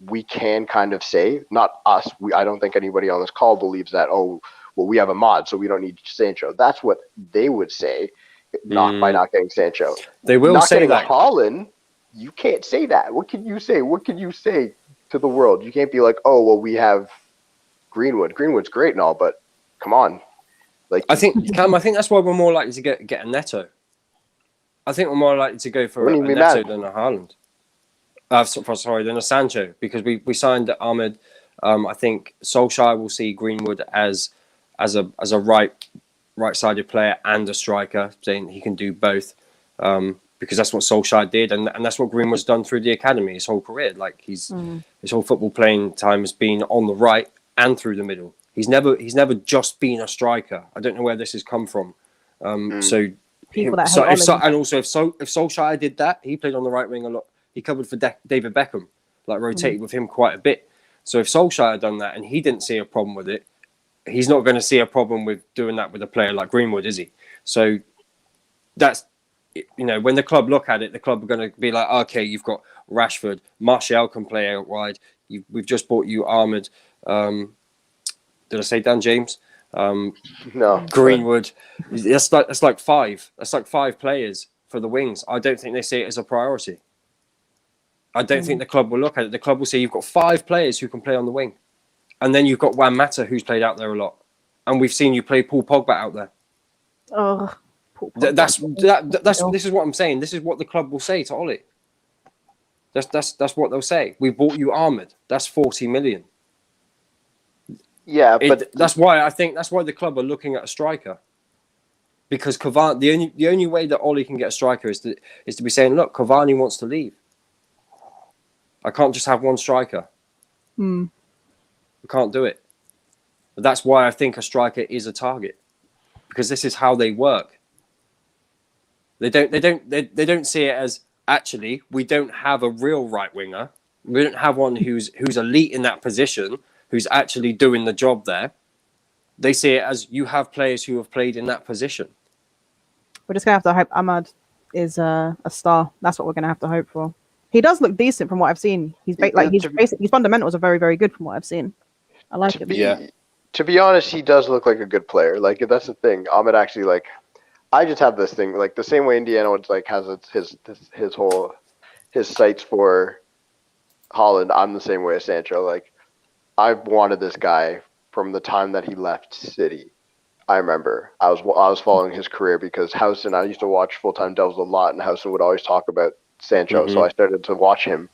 we can kind of say, not us, I don't think anybody on this call believes that, oh, well, we have a mod, so we don't need Sancho. That's what they would say, by not getting Sancho. They will say that. Haaland, you can't say that. What can you say? What can you say to the world? You can't be like, oh, well, we have Greenwood. Greenwood's great and all, but come on. Like I think Cam. I think that's why we're more likely to get a Neto. I think we're more likely to go for a Wouldn't you be Neto mad? than a Haaland. Sorry, than a Sancho, because we signed Ahmed. I think Solskjaer will see Greenwood as a right-sided player and a striker, saying he can do both. Because that's what Solskjaer did, and that's what Greenwood's done through the academy his whole career. Like his whole football playing time has been on the right and through the middle. He's never just been a striker. I don't know where this has come from. So People that hate Ollie. and also if Solskjaer did that, he played on the right wing a lot. He covered for David Beckham, like rotated with him quite a bit. So if Solskjaer had done that and he didn't see a problem with it, he's not going to see a problem with doing that with a player like Greenwood, is he? So that's, when the club look at it, the club are going to be like, okay, you've got Rashford, Martial can play out wide. We've just bought you Ahmed. Did I say Dan James? no, Greenwood. That's like five. That's like five players for the wings. I don't think they see it as a priority. I don't think the club will look at it. The club will say you've got five players who can play on the wing, and then you've got Juan Mata who's played out there a lot, and we've seen you play Paul Pogba out there. Oh, That's This is what I'm saying. This is what the club will say to Ollie. That's what they'll say. We bought you Ahmed. That's 40 million. yeah, but That's why the club are looking at a striker. Because Cavani, the only way that Ollie can get a striker is to be saying, look, Cavani wants to leave. I can't just have one striker. We can't do it. But that's why I think a striker is a target, because this is how they work. They don't see it as, actually, we don't have a real right winger. We don't have one who's elite in that position, who's actually doing the job there. They see it as, you have players who have played in that position. We're just gonna have to hope Ahmad is a star. That's what we're gonna have to hope for. He does look decent from what I've seen. His fundamentals are very, very good from what I've seen. I like him. To be honest, he does look like a good player. Like, that's the thing. Ahmed actually, like, I just have this thing, like the same way Indiana like has his sights for Holland. I'm the same way as Sancho. Like, I've wanted this guy from the time that he left City. I remember I was following his career because Housen. I used to watch Full Time Devils a lot, and Housen would always talk about Sancho. So I started to watch him,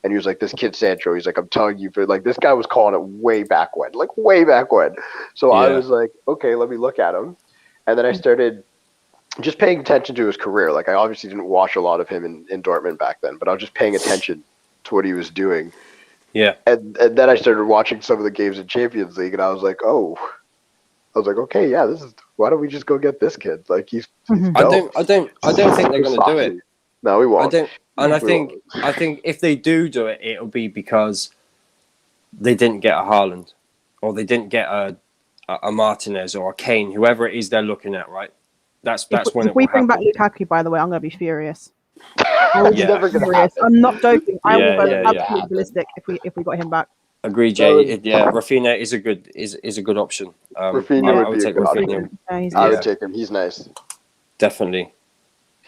and he was like, "This kid Sancho." He's like, "I'm telling you, like this guy was calling it way back when." So I was like, "Okay, let me look at him," and then I started just paying attention to his career. Like, I obviously didn't watch a lot of him in Dortmund back then, but I was just paying attention to what he was doing. Yeah, and then I started watching some of the games in Champions League, and I was like, okay, yeah, this is. Why don't we just go get this kid? Like, he's I don't think they're going to do it. No, we won't. I think if they do it, it'll be because they didn't get a Haaland, or they didn't get a Martinez or a Kane, whoever it is they're looking at, right? That's when if we bring back Lukaku, by the way, I'm going to be furious. Never gonna happen. I'm not joking. I will go absolutely ballistic if we got him back. Agree, Jay. Rafinha is a good option. Rafinha would be a good option. I would take him. He's nice. Definitely.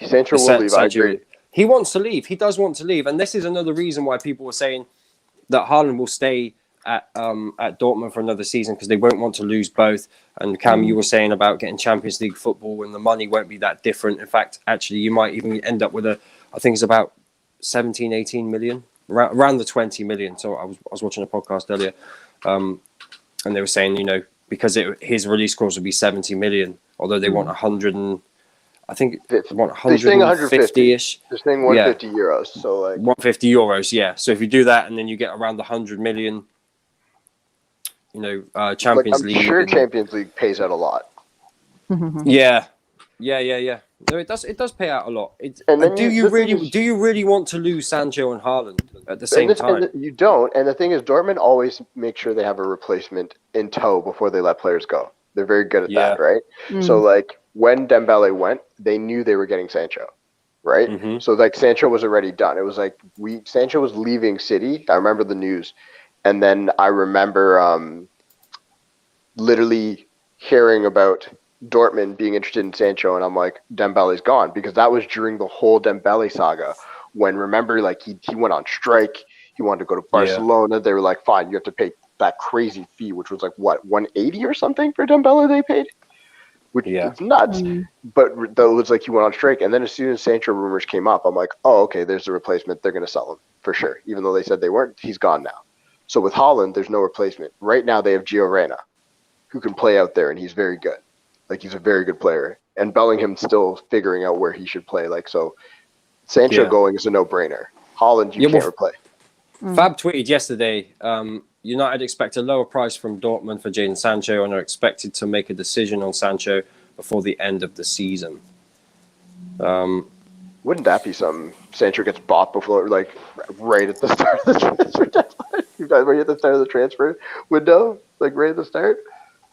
Sancho will leave. I agree. He wants to leave. He does want to leave, and this is another reason why people were saying that Haaland will stay at Dortmund for another season, because they won't want to lose both. And Cam, you were saying about getting Champions League football, and the money won't be that different. In fact, actually, you might even end up with I think it's about 17, 18 million, around the 20 million. So I was watching a podcast earlier, and they were saying, because his release clause would be 70 million, although they want 100 and I think it's 150-ish. They're saying 150 euros. So like 150 euros, yeah. So if you do that, and then you get around the 100 million, Champions League. I'm sure Champions League pays out a lot. Yeah. No, it does pay out a lot. Do you really want to lose Sancho and Haaland at the same time? You don't. And the thing is, Dortmund always make sure they have a replacement in tow before they let players go. They're very good at that, right? So like when Dembele went, they knew they were getting Sancho, right? So like Sancho was already done. It was like Sancho was leaving City. I remember the news, and then I remember literally hearing about Dortmund being interested in Sancho, and I'm like, Dembele's gone, because that was during the whole Dembele saga. When remember, like he went on strike. He wanted to go to Barcelona. Yeah. They were like, fine, you have to pay that crazy fee, which was like what, 180 or something for Dembele they paid. which Yeah. is nuts. But though it looks like he went on strike, and then as soon as Sancho rumors came up, I'm like, oh, okay, there's a replacement. They're going to sell him for sure, even though they said they weren't. He's gone now. So with Haaland, there's no replacement. Right now, they have Gio Reyna, who can play out there, and he's very good. Like, he's a very good player. And Bellingham's still figuring out where he should play. Like, so Sancho going is a no-brainer. Haaland, you can't replay. Fab tweeted yesterday, United expect a lower price from Dortmund for Jadon Sancho and are expected to make a decision on Sancho before the end of the season. Wouldn't that be something? Sancho gets bought before, like, right at the start of the transfer deadline? Right at the start of the transfer window? Like, right at the start?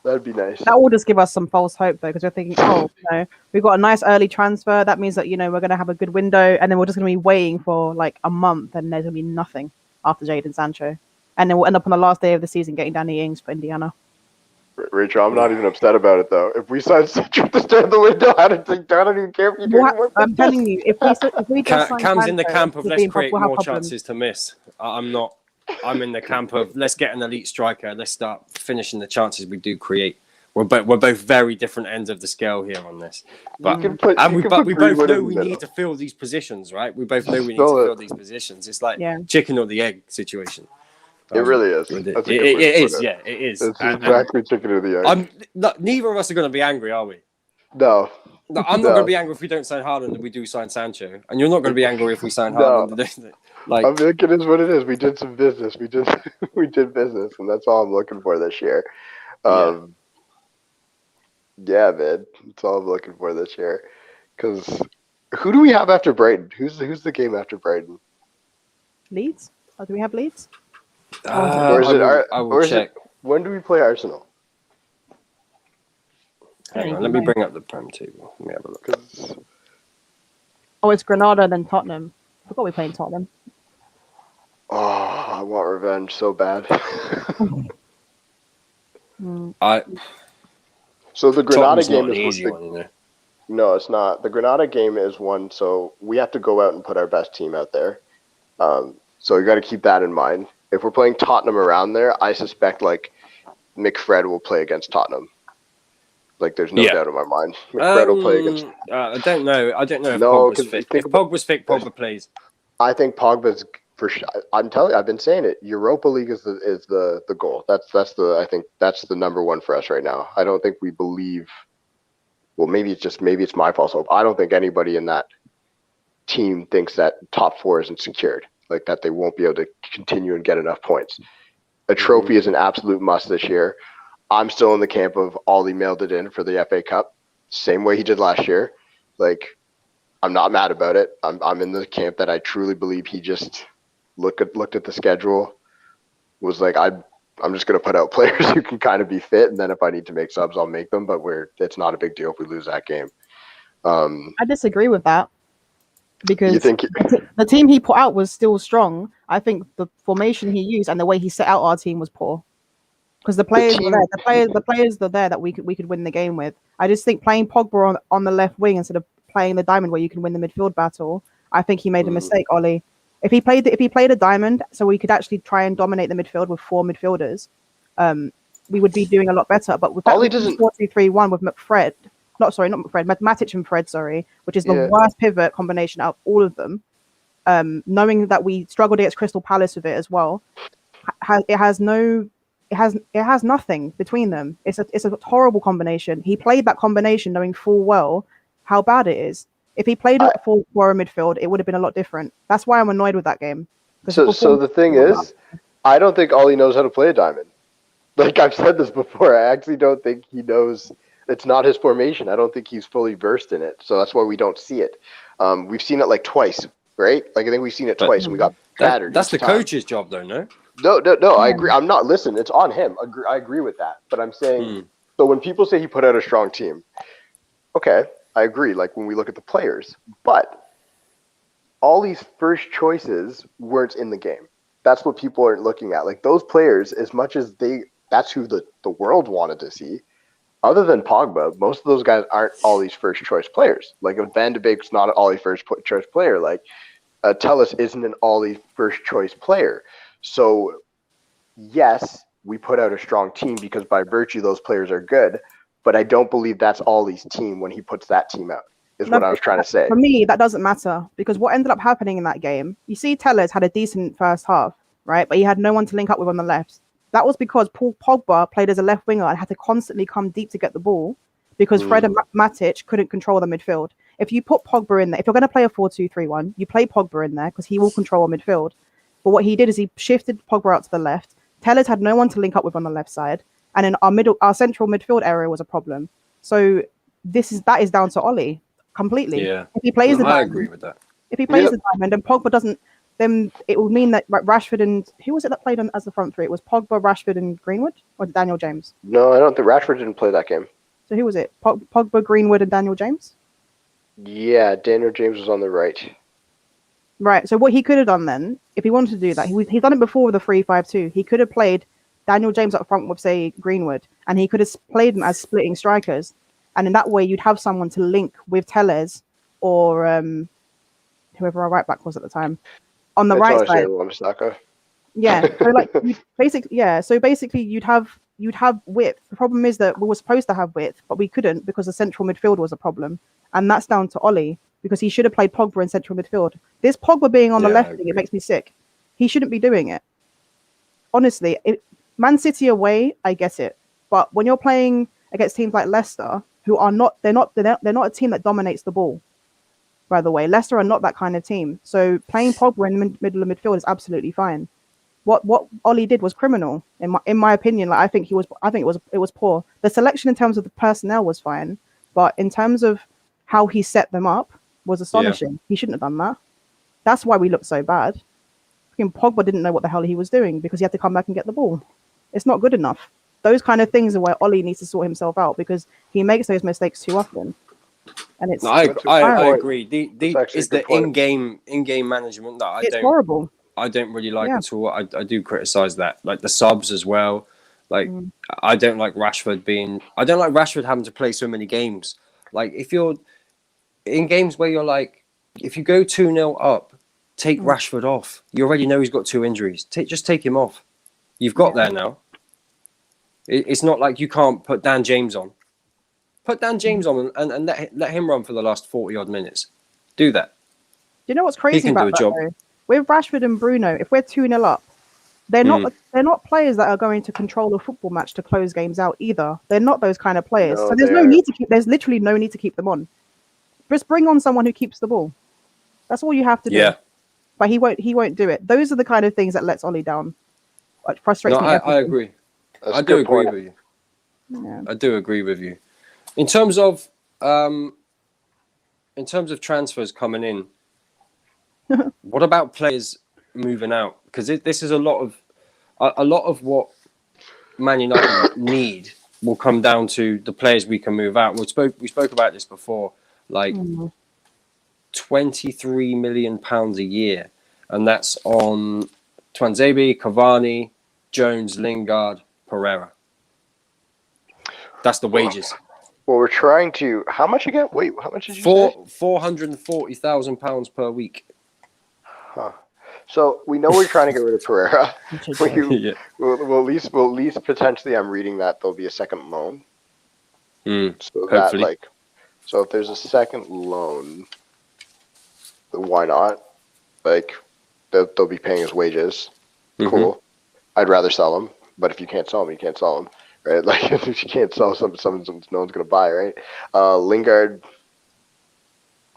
That'd be nice. That will just give us some false hope, though, because we're thinking, we've got a nice early transfer. That means that, we're going to have a good window, and then we're just going to be waiting for, like, a month, and there's going to be nothing after Jadon Sancho. And then we'll end up on the last day of the season getting Danny Ings for Indiana. Rachel, I'm not even upset about it, though. If we sign Sancho at the start of the window, I don't even care if you do more. I'm telling you, if we just sign Cam's Sancho, in the camp of let's create more problems. chances to miss. I'm not. I'm in the camp of let's get an elite striker. Let's start finishing the chances we do create. We're both very different ends of the scale here on this. But we both know we need to fill these positions, right? We both know we need to fill these positions. It's like chicken or the egg situation. It really is. It is. Yeah, it is. It's exactly chicken or the egg. Neither of us are going to be angry, are we? No. I'm not going to be angry if we don't sign Haaland and we do sign Sancho, and you're not going to be angry if we sign Haaland. Like, I mean, it is what it is. We did some business. We did business, and that's all I'm looking for this year. Yeah, man, that's all I'm looking for this year. Because who do we have after Brighton? Who's the game after Brighton? Leeds? Oh, do we have Leeds? Or is I will check. When do we play Arsenal? Hang on, let me bring up the Prem table. Let me have a look. Oh, it's Granada, then Tottenham. I forgot we're playing Tottenham. Oh, I want revenge so bad. So the Granada game is no, it's not. The Granada game is one, so we have to go out and put our best team out there. So you got to keep that in mind. If we're playing Tottenham around there, I suspect like McFred will play against Tottenham. Like there's no doubt in my mind. McFred will play against. I don't know. If Pogba's fit. If Pogba's fit, Pogba plays. I think Pogba's for sure. I'm telling you, I've been saying it. Europa League is the goal. I think that's the number one for us right now. I don't think we believe. Well, maybe it's my false hope. I don't think anybody in that team thinks that top four isn't secured. Like that they won't be able to continue and get enough points. A trophy is an absolute must this year. I'm still in the camp of Ollie mailed it in for the FA Cup, same way he did last year. Like, I'm not mad about it. I'm in the camp that I truly believe he just looked at the schedule, was like, I'm just going to put out players who can kind of be fit, and then if I need to make subs, I'll make them. But it's not a big deal if we lose that game. I disagree with that because you think the team he put out was still strong. I think the formation he used and the way he set out our team was poor. Because the players were there. The players are there that we could win the game with. I just think playing Pogba on the left wing instead of playing the diamond where you can win the midfield battle, I think he made a mistake, Ollie. If he played a diamond, so we could actually try and dominate the midfield with four midfielders, we would be doing a lot better. But with that 4-2-3-1 with Matic and Fred, which is the worst pivot combination out of all of them. Knowing that we struggled against Crystal Palace with it as well, it has nothing between them. It's a horrible combination. He played that combination knowing full well how bad it is. If he played it for a midfield, it would have been a lot different. That's why I'm annoyed with that game. So the thing is, I don't think Ollie knows how to play a diamond. Like I've said this before, I actually don't think he knows. It's not his formation. I don't think he's fully versed in it. So that's why we don't see it. We've seen it like twice, right? Like I think we've seen it twice, and we got battered. That's the coach's job, though, no? No. I agree. I'm not. Listen, it's on him. I agree with that. But I'm saying, so when people say he put out a strong team, okay, I agree. Like when we look at the players, but all these first choices weren't in the game. That's what people aren't looking at. Like those players, as much as that's who the world wanted to see. Other than Pogba, most of those guys aren't Ollie's first choice players. Like if Van de Beek's not an Ollie first choice player, like Telles isn't an Ollie first choice player. So yes, we put out a strong team because by virtue those players are good, but I don't believe that's Ollie's team when he puts that team out. Is what I was trying to say. For me, that doesn't matter because what ended up happening in that game, you see, Tellez had a decent first half, right? But he had no one to link up with on the left. That was because Paul Pogba played as a left winger and had to constantly come deep to get the ball because Fred and Matic couldn't control the midfield. If you put Pogba in there, if you're going to play a 4-2-3-1, you play Pogba in there because he will control a midfield. But what he did is he shifted Pogba out to the left. Tellez had no one to link up with on the left side, and in our central midfield area was a problem. So that is down to Ollie. Completely. Yeah. If he plays I agree with that. If he plays the diamond and Pogba doesn't, then it will mean that Rashford and who was it that played as the front three? It was Pogba, Rashford, and Greenwood, or Daniel James. No, I don't think Rashford didn't play that game. So who was it? Pogba, Greenwood, and Daniel James. Yeah, Daniel James was on the right. Right. So what he could have done then, if he wanted to do that, he's done it before with the 3-5-2. He could have played Daniel James up front with, say, Greenwood, and he could have played them as splitting strikers. And in that way, you'd have someone to link with Tellez or whoever our right back was at the time on the right side. Yeah. So basically, you'd have width. The problem is that we were supposed to have width, but we couldn't because the central midfield was a problem, and that's down to Ollie because he should have played Pogba in central midfield. This Pogba being on the left thing, it makes me sick. He shouldn't be doing it. Honestly, Man City away, I get it, but when you're playing against teams like Leicester, who are not a team that dominates the ball. By the way, Leicester are not that kind of team. So playing Pogba in the middle of midfield is absolutely fine. What Ollie did was criminal in my opinion. Like I think it was poor. The selection in terms of the personnel was fine, but in terms of how he set them up was astonishing. Yeah. He shouldn't have done that. That's why we looked so bad. Pogba didn't know what the hell he was doing because he had to come back and get the ball. It's not good enough. Those kind of things are where Ollie needs to sort himself out because he makes those mistakes too often. And it's I agree. It's the in-game management that it's horrible. I don't really like at all. I do criticize that, like the subs as well. Like I don't like Rashford having to play so many games. Like if you're in games where you're like, if you go 2-0 up, take Rashford off. You already know he's got 2 injuries. Just take him off. You've got there now. It's not like you can't put Dan James on. Put Dan James on and let him run for the last 40-odd minutes. Do that. Do you know what's crazy about that, though? With Rashford and Bruno, if we're 2-0 up, they're not players that are going to control a football match to close games out either. They're not those kind of players. No, so there's literally no need to keep them on. Just bring on someone who keeps the ball. That's all you have to do. Yeah. But he won't do it. Those are the kind of things that lets Ollie down. It frustrates me. I agree. I do agree with you. Yeah. I do agree with you. In terms of transfers coming in, what about players moving out? Because this is a lot of what Man United need will come down to the players we can move out. We spoke about this before, like £23 million a year, and that's on Tuanzebe, Cavani, Jones, Lingard, Pereira. That's the wages. Well, we're trying to. How much again? Wait, how much did you say? £440,000 per week. Huh. So we know we're trying to get rid of Pereira. Well, at least potentially, I'm reading that there'll be a second loan. So hopefully. That so if there's a second loan, then why not? Like they'll be paying his wages. Cool. I'd rather sell him, but if you can't sell him, you can't sell him. Right, like if you can't sell something no one's gonna buy, right? Lingard,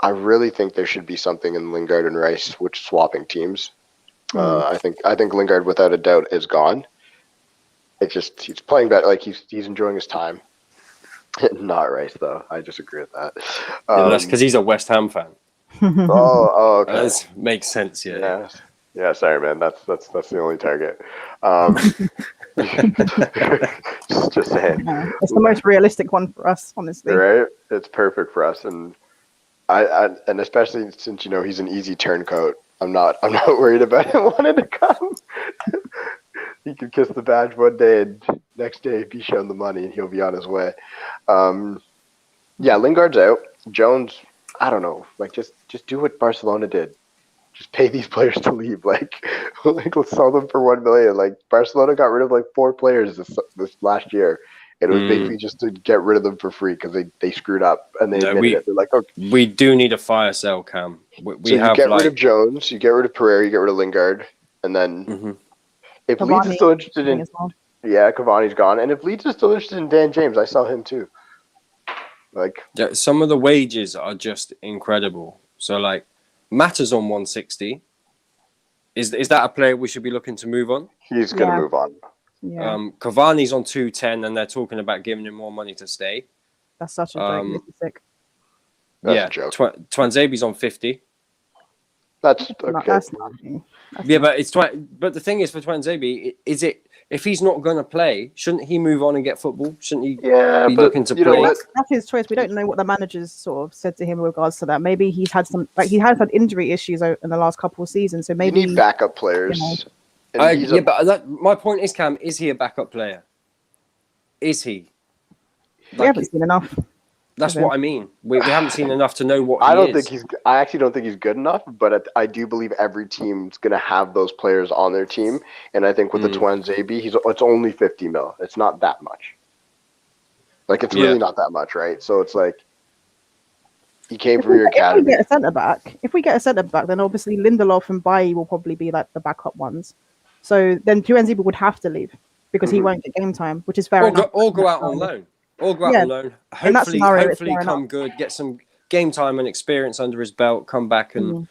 I really think there should be something in Lingard and Rice, which swapping teams. I think Lingard, without a doubt, is gone. It just he's playing better, like he's enjoying his time. Not Rice though. I disagree with that. That's because he's a West Ham fan. Okay. That makes sense. Yeah. Sorry, man. That's the only target. Just saying. Yeah, it's the most realistic one for us, honestly. Right? It's perfect for us, and I especially since he's an easy turncoat. I'm not worried about him wanting to come. He can kiss the badge one day, and next day be shown the money, and he'll be on his way. Lingard's out. Jones, I don't know. Like just do what Barcelona did. Just pay these players to leave. Like let's sell them for $1 million. Like Barcelona got rid of like 4 players this last year, It was basically just to get rid of them for free because they screwed up and they admitted it. They're like, okay. We do need a fire sale, Cam. We So have you get rid of Jones, you get rid of Pereira, you get rid of Lingard, and then if Leeds is still interested in, Cavani's gone, and if Leeds is still interested in Dan James, I sell him too. Like, yeah, some of the wages are just incredible. So like, Mata's on 160. Is that a player we should be looking to move on? He's going to move on. Yeah. Cavani's on 210, and they're talking about giving him more money to stay. That's such a joke. This is sick. That's a joke. Twanzebe's on 50. That's okay. That's nothing. But the thing is, for Twanzebe, is it if he's not going to play, shouldn't he move on and get football? Shouldn't he be looking to play? That's his choice. We don't know what the managers sort of said to him in regards to that. Maybe he's had he has had injury issues in the last couple of seasons. So maybe you need backup players. But my point is, Cam, is he a backup player? Is he? We haven't seen enough. That's what I mean. We haven't seen enough to know what I actually don't think he's good enough, but I do believe every team's going to have those players on their team. And I think with the Twanzebe, it's only 50 mil. It's not that much. Like, it's really not that much, right? So it's like, he came from your academy. If we get a centre back, then obviously Lindelof and Bailly will probably be like the backup ones. So then Twanzebe would have to leave because he won't get game time, which is fair enough. Or go out on loan. Or go out on loan. Hopefully come good, get some game time and experience under his belt, come back and,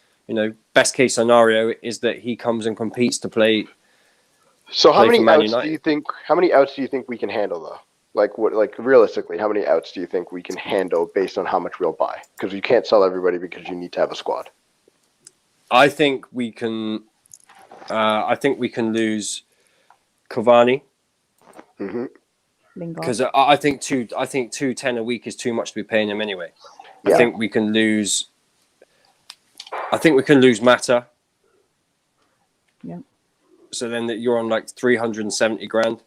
best case scenario is that he comes and competes to play. So how many outs do you think we can handle though? Like realistically, how many outs do you think we can handle based on how much we'll buy? Because you can't sell everybody because you need to have a squad. I think we can lose Cavani. Because I think 210 a week is too much to be paying him anyway. Yeah. I think we can lose Mata. Yeah. So then you're on like 370 grand.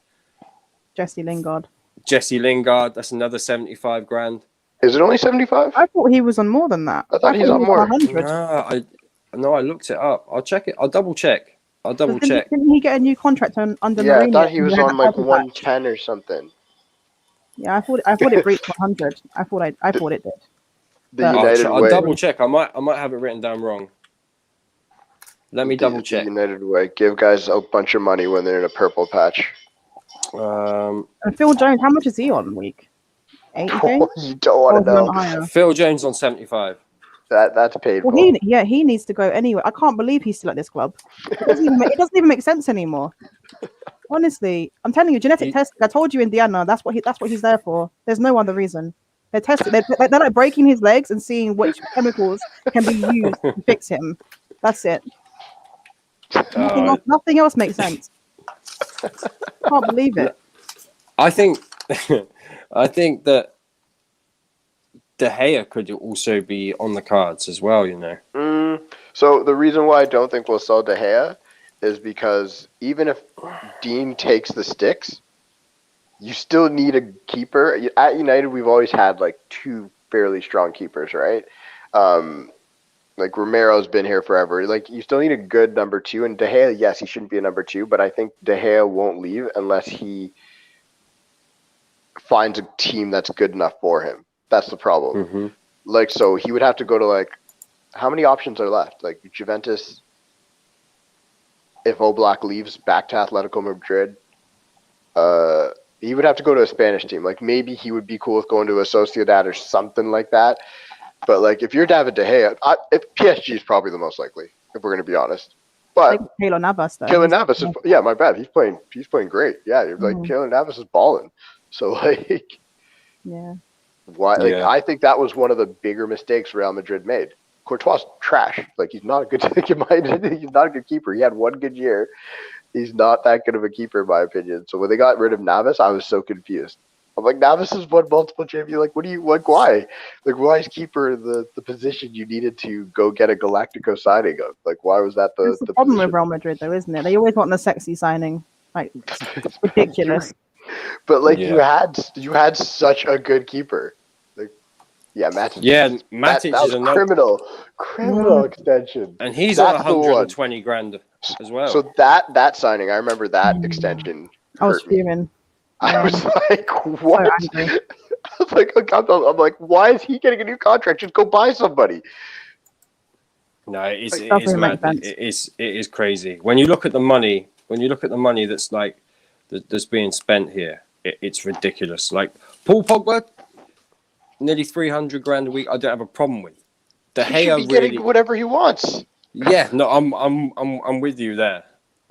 Jesse Lingard, that's another 75 grand. Is it only 75? I thought he was on more than that. I thought he's on more. 100. No, I looked it up. I'll check it. I'll double check. Didn't he get a new contract under Mourinho? Yeah, I thought he was on like 110 or something. Yeah, I thought it reached 100. I thought it did. I'll double check. I might have it written down wrong. Let me double check. United way. Give guys a bunch of money when they're in a purple patch. And Phil Jones, how much is he on a week? 80K? You don't want to know. Phil Jones on 75. That's paid. Well, he needs to go anyway. I can't believe he's still at this club. It doesn't even make sense anymore. Honestly, I'm telling you, genetic testing. I told you, Indiana. That's what he's there for. There's no other reason. They're testing. They're like breaking his legs and seeing which chemicals can be used to fix him. That's it. Nothing else makes sense. Can't believe it. I think that De Gea could also be on the cards as well, So the reason why I don't think we'll sell De Gea is because even if Dean takes the sticks, you still need a keeper. At United, we've always had like two fairly strong keepers, right? Like Romero's been here forever. Like you still need a good number two. And De Gea, yes, he shouldn't be a number two, but I think De Gea won't leave unless he finds a team that's good enough for him. That's the problem. Like, so he would have to go to like, how many options are left? Like Juventus, if Oblak leaves, back to Atletico Madrid. He would have to go to a Spanish team. Like maybe he would be cool with going to a Sociedad or something like that. But like if you're David De Gea, if PSG is probably the most likely, if we're going to be honest. But Keylor Navas, though. Keylor Navas is my bad. He's playing great. Yeah, like Keylor Navas is balling. So like, why? Like, I think that was one of the bigger mistakes Real Madrid made. Courtois trash. Like he's not a good. He's not a good keeper. He had one good year. He's not that good of a keeper, in my opinion. So when they got rid of Navas, I was so confused. I'm like, Navas has won multiple champions. Like, why? Like, why is keeper the position you needed to go get a Galactico signing of? Like, why was that the problem position? with Real Madrid, though, isn't it? They always want the sexy signing. Like, it's ridiculous. But like, you had such a good keeper. Like, Matic. Yeah, Matic that was is criminal extension. And he's on 120 grand as well. So that signing, I remember that extension. I was fuming. I was like, So what? angry. I was like, I'm like, why is he getting a new contract? Just go buy somebody. No, it is Doesn't mad. make sense. It is crazy. When you look at the money, that's like that's being spent here, it's ridiculous. Like Paul Pogba, nearly 300 grand a week. I don't have a problem with. De He should be Gea getting really, whatever he wants. yeah. No, I'm with you there.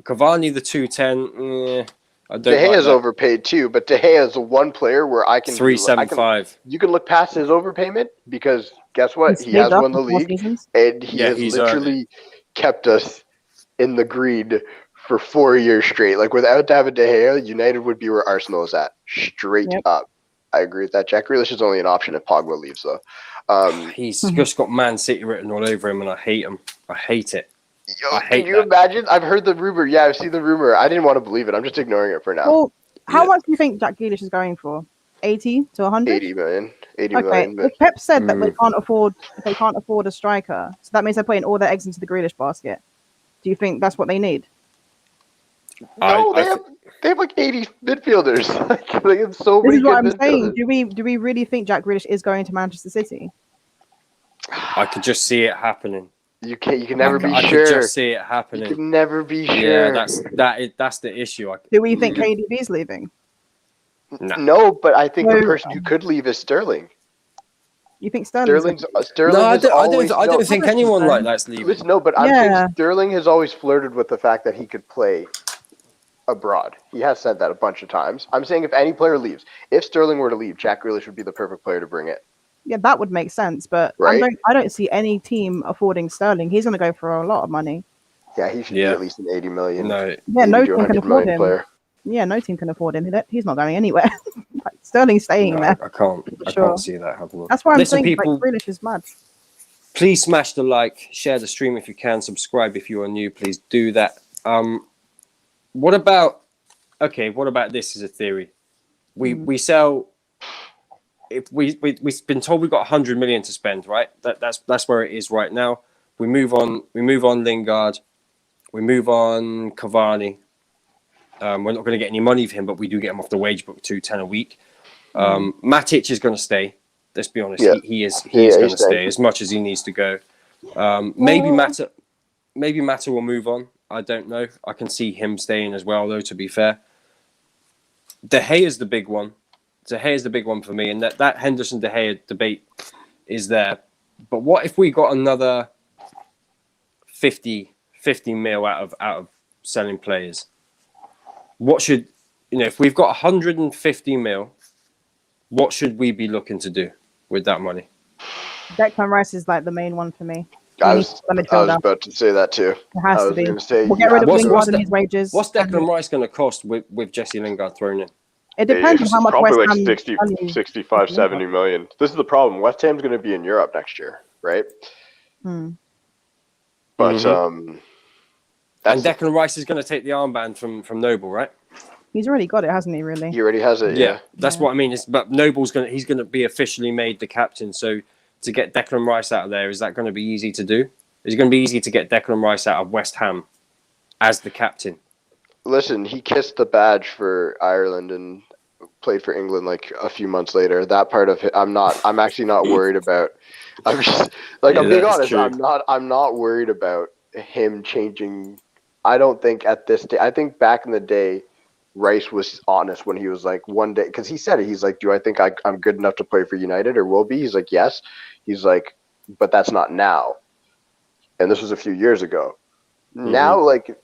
Cavani the 210. I De don't like Gea's that. overpaid too, but De Gea is the one player where I can be, I can 375. you can look past his overpayment because guess what? He's He has saved up won the for 4 league seasons. and he Yeah, has he's earned it. literally kept us in the green for 4 years straight. Like without David De Gea, United would be where Arsenal is at, straight Yep. up. I agree with that. Jack Grealish is only an option if Pogba leaves, though. He's just got Man City written all over him, and I hate him. I hate it. Yo, I hate can you that. imagine? I've heard the rumor. Yeah, I've seen the rumor. I didn't want to believe it. I'm just ignoring it for now. Well, how Yeah. much do you think Jack Grealish is going for? 80 to 100? 80 million. 80 Okay, million. But if Pep said that they can't afford a striker, so that means they're putting all their eggs into the Grealish basket. Do you think that's what they need? no, I they have like 80 midfielders. Like, they have so This many is what good I'm saying. midfielders. Do we really think Jack Grealish is going to Manchester City? I could just see it happening. You can never be I sure. could just see it You happening. can never be Yeah, sure. that's the issue. Do we think KDB's leaving? No. No, but I think the No. person who could leave is Sterling. You think Sterling's Sterling No, has always I don't think anyone so. like that's leaving. Listen, no, but I'm Yeah. saying Sterling has always flirted with the fact that he could play abroad. He has said that a bunch of times. I'm saying if any player leaves, if Sterling were to leave, Jack Grealish would be the perfect player to bring in. Yeah, that would make sense, but Right? I don't see any team affording Sterling. He's going to go for a lot of money. Yeah, he should be Yeah. at least an 80 million. No, Yeah, no 80 to team can 100 afford million him. player. Yeah, no team can afford him. He's not going anywhere. Like, Sterling's staying no, there. I can't. I Sure. can't see that happening. That's why I'm Listen, saying people, like Grealish is mad. please smash the like, share the stream if you can, subscribe if you are new. Please do that. What about this as a theory? We sell. If we've been told we've got 100 million to spend, right? That's where it is right now. We move on Lingard. We move on Cavani. We're not going to get any money for him, but we do get him off the wage book, 210 a week. Matic is going to stay. Let's be honest. Yeah. He is Yeah, going he's to stay staying. as much as he needs to go. Maybe Mata will move on. I don't know. I can see him staying as well, though, to be fair. De Gea is the big one. De Gea is the big one for me. And that Henderson De Gea debate is there. But what if we got another 50 mil out of selling players? What should, if we've got 150 mil, what should we be looking to do with that money? Declan Rice is like the main one for me. I He was needs the midfielder. about to say that too. It has I to was be. going to say We'll get rid of What's- Lingard what's and the- his wages. What's Declan Rice going to cost with Jesse Lingard thrown in? It depends on how much probably West like Ham 60, value. 65, 70 million. This is the problem. West Ham's going to be in Europe next year, right? Hmm. But And Declan Rice is going to take the armband from Noble, right? He's already got it, hasn't he? Really? he already has it. Yeah. That's what I mean. But Noble's he's going to be officially made the captain. So to get Declan Rice out of there, is that going to be easy to do? Is it going to be easy to get Declan Rice out of West Ham as the captain? Listen, he kissed the badge for Ireland and played for England like a few months later. That part of it, I'm actually not worried about. I'm just like, Yeah, I'm being that's honest. true. I'm not worried about him changing. I don't think at this day. I think back in the day, Rice was honest when he was like one day, because he said it. He's like, "Do I think I'm good enough to play for United or will be?" He's like, "Yes." He's like, "But that's not now." And this was a few years ago. Now, like,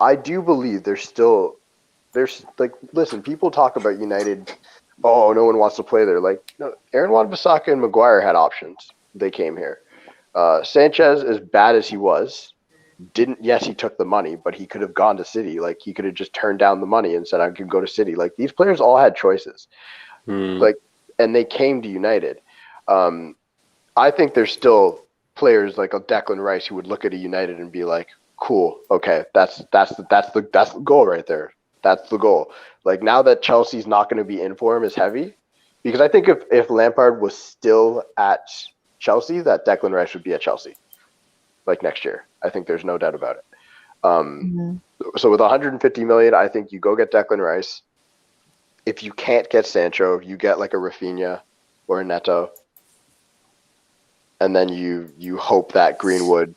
I do believe there's like, listen, people talk about United. Oh, no one wants to play there. Like, no, Aaron Wan-Bissaka and Maguire had options. They came here. Sanchez, as bad as he was, he took the money, but he could have gone to City. Like, he could have just turned down the money and said, I could go to City. Like, these players all had choices. Like, and they came to United. I think there's still players like a Declan Rice who would look at a United and be like, cool, okay, that's the goal right there. That's the goal. Like, now that Chelsea's not going to be in for him is heavy, because I think if Lampard was still at Chelsea, that Declan Rice would be at Chelsea like next year. I think there's no doubt about it. So with 150 million, I think you go get Declan Rice. if you can't get Sancho, you get like a Rafinha or a Neto, and then you hope that Greenwood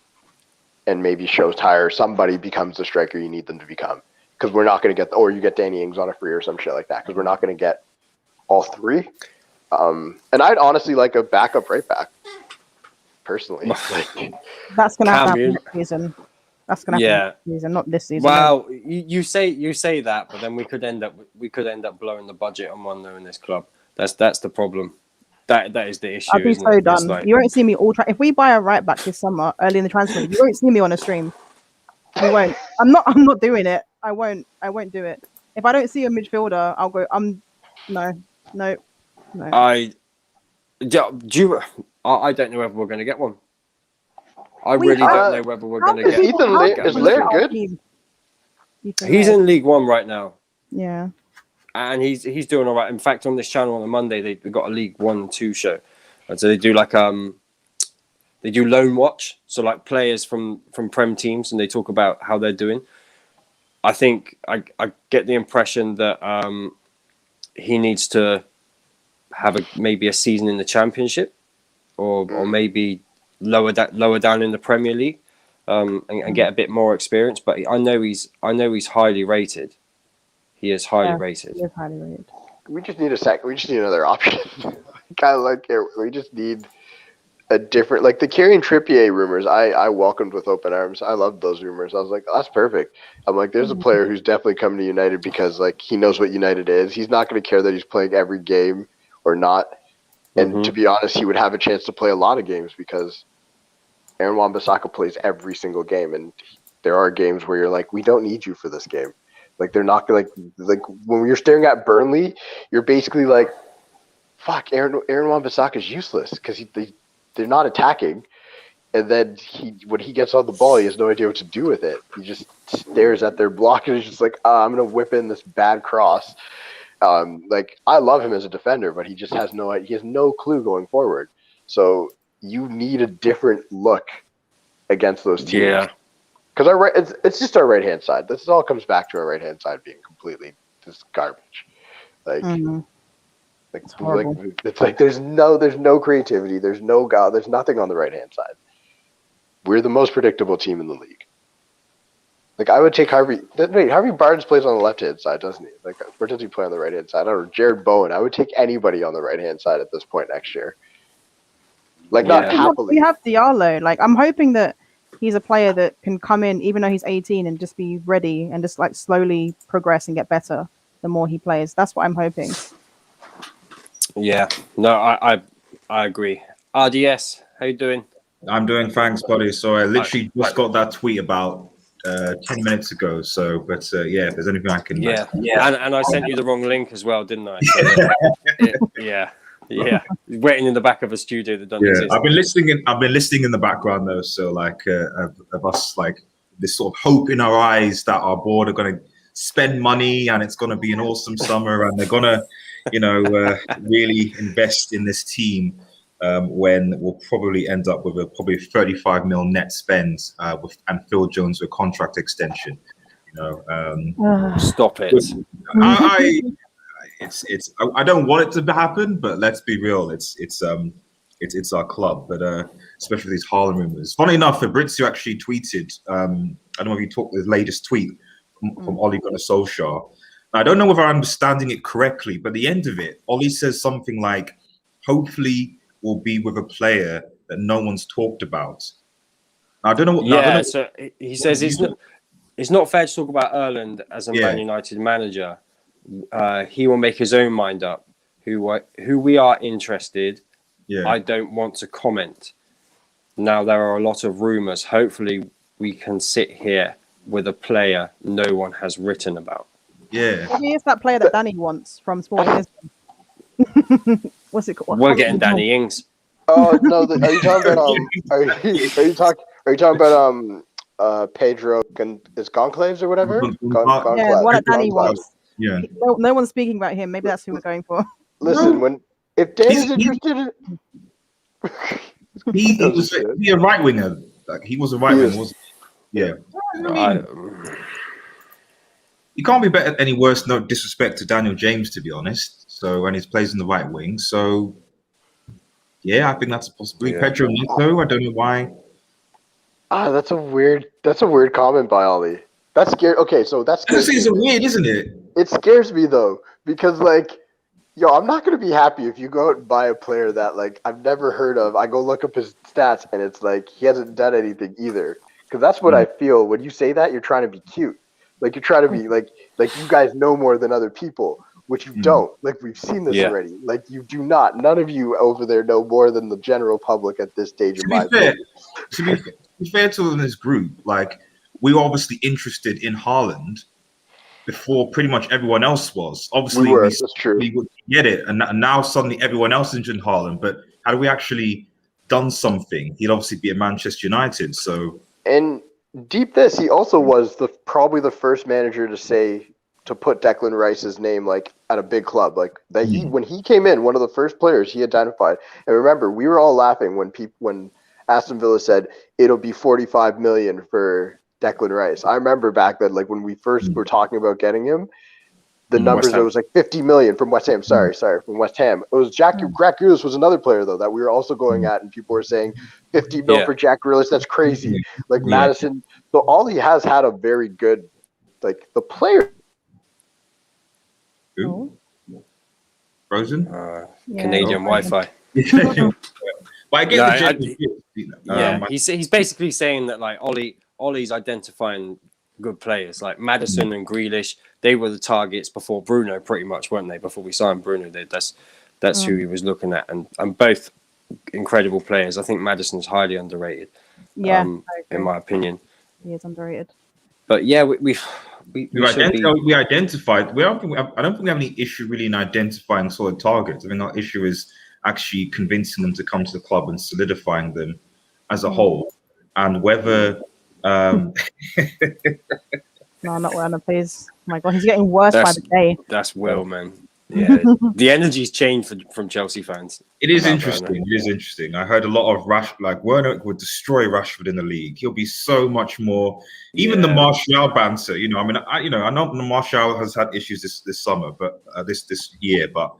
and maybe Showtire, somebody becomes the striker you need them to become. Because we're not going to get, or you get Danny Ings on a free or some shit like that. Because we're not going to get all three. And I'd honestly like a backup right back, personally. That's going to happen next season. That's going to happen next season, not this season. Well, you say that, but then we could end up blowing the budget on one though in this club. That's the problem. That is the issue. I'd be so done. Like, you won't see me if we buy a right back this summer, early in the transfer, you won't see me on a stream. You won't. I'm not doing it. I won't do it. If I don't see a midfielder, I'll go. No. I don't know whether we're going to get one. I really don't know whether we're going to get one. Is Laird good? He's in League One right now. Yeah. And he's doing all right. In fact, on this channel on a Monday, they've got a League 1-2 show. And so they do like they do loan watch, so like players from Prem teams, and they talk about how they're doing. I think I get the impression that he needs to have maybe a season in the Championship, or maybe lower down in the Premier League, and get a bit more experience. But I know he's highly rated. He is highly rated. He is highly rated. We just need we just need another option. Kind of like we just need a different, like the Kieran Trippier rumors. I welcomed with open arms. I loved those rumors. I was like, that's perfect. I'm like, there's a player who's definitely coming to United because like he knows what United is. He's not going to care that he's playing every game or not. And to be honest, he would have a chance to play a lot of games because Aaron Wan-Bissaka plays every single game, and there are games where you're like, we don't need you for this game. Like they're not like when you're staring at Burnley, you're basically like, fuck, Aaron Wan-Bissaka is useless because they're not attacking, and then when he gets on the ball, he has no idea what to do with it. He just stares at their block and he's just like, I'm gonna whip in this bad cross. Like I love him as a defender, but he just has no clue going forward. So you need a different look against those teams. Yeah. Because it's just our right hand side. This all comes back to our right hand side being completely just garbage. Like, it's like there's no creativity. There's no God. There's nothing on the right hand side. We're the most predictable team in the league. Like I would take Harvey. Wait, Harvey Barnes plays on the left hand side, doesn't he? Like where does he play on the right hand side? I don't know. Jared Bowen. I would take anybody on the right hand side at this point next year. Like not happily. We have Diallo. Like I'm hoping that he's a player that can come in, even though he's 18, and just be ready and just like slowly progress and get better the more he plays. That's what I'm hoping. Yeah, no, I agree. RDS, how you doing? I'm doing thanks, buddy. So I literally just got that tweet about 10 minutes ago. So, but yeah, if there's anything I can... Yeah. And I sent you the wrong link as well, didn't I? So, yeah. Waiting in the back of a studio that doesn't exist. I've been listening in the background though. So like of us, like this sort of hope in our eyes that our board are going to spend money and it's going to be an awesome summer and they're going to, really invest in this team when we'll probably end up with probably 35 mil net spend and Phil Jones with a contract extension. Stop it. I don't want it to happen, but let's be real. It's our club, but especially these Haaland rumors. Funny enough, Fabrizio actually tweeted. I don't know if you talked his latest tweet from Ole Gunnar Solskjaer. I don't know whether I'm understanding it correctly, but at the end of it, Ole says something like, "Hopefully, we'll be with a player that no one's talked about." I don't know what. Yeah, so he says it's not fair to talk about Erland as a Man United manager. He will make his own mind up. Who we are interested. Yeah. I don't want to comment. Now there are a lot of rumours. Hopefully we can sit here with a player no one has written about. Yeah. Maybe it's that player that Danny wants from Sporting Lisbon. What's it called? We're getting Danny Ings. Oh no! Are you talking about? Are you talking about Pedro Goncalves or whatever? Yeah, what Danny wants. Yeah. No one's speaking about him. Maybe that's who we're going for. Listen, if Danny's interested, he was a right winger. Like he was a right winger, wasn't he? Yeah. You can't be better any worse. No disrespect to Daniel James, to be honest. So, and he plays in the right wing. So, yeah, I think that's a possibility. Yeah. Pedro Neto, I don't know why. That's a weird comment by Ollie. That's scary. Okay, so that's It's weird, isn't it? It scares me though, because like, yo, I'm not gonna be happy if you go out and buy a player that like I've never heard of. I go look up his stats and it's like he hasn't done anything either. Because that's what I feel when you say that. You're trying to be cute, like you're trying to be like you guys know more than other people, which you don't. Like we've seen this already. Like you do not. None of you over there know more than the general public at this stage. To be fair to this group, like we were obviously interested in Haaland before pretty much everyone else was. Obviously, that's true. We would get it, and now suddenly everyone else is interested in Haaland. But had we actually done something, he'd obviously be at Manchester United. So, and deep this, he also was probably the first manager to put Declan Rice's name like at a big club, like that. When he came in, one of the first players he identified. And remember, we were all laughing when Aston Villa said it'll be 45 million for Declan Rice. I remember back then, like when we first were talking about getting him, the numbers, it was like 50 million from West Ham. Sorry, from West Ham. It was Jack Grealish was another player though that we were also going at, and people were saying 50 mil for Jack Grealish. That's crazy. Like Madison. So Ollie has had a very good, like the player. who? Frozen? Canadian Wi-Fi. But I get the general he's basically saying that like Ollie's identifying good players like Maddison and Grealish. They were the targets before Bruno, pretty much, weren't they? Before we signed Bruno, that's who he was looking at, and both incredible players. I think Maddison's highly underrated. Yeah, in my opinion, he is underrated. But yeah, we identified. I don't think we have any issue really in identifying solid targets. I think our issue is actually convincing them to come to the club and solidifying them as a whole. And whether no, not Werner, please. Oh my God, he's getting worse by the day. That's Will, man. Yeah, the energy's changed from Chelsea fans. It is interesting. Werner. It is interesting. I heard a lot of Werner would destroy Rashford in the league. He'll be so much more. Even the Martial banter. I know Martial has had issues this summer, but this year, but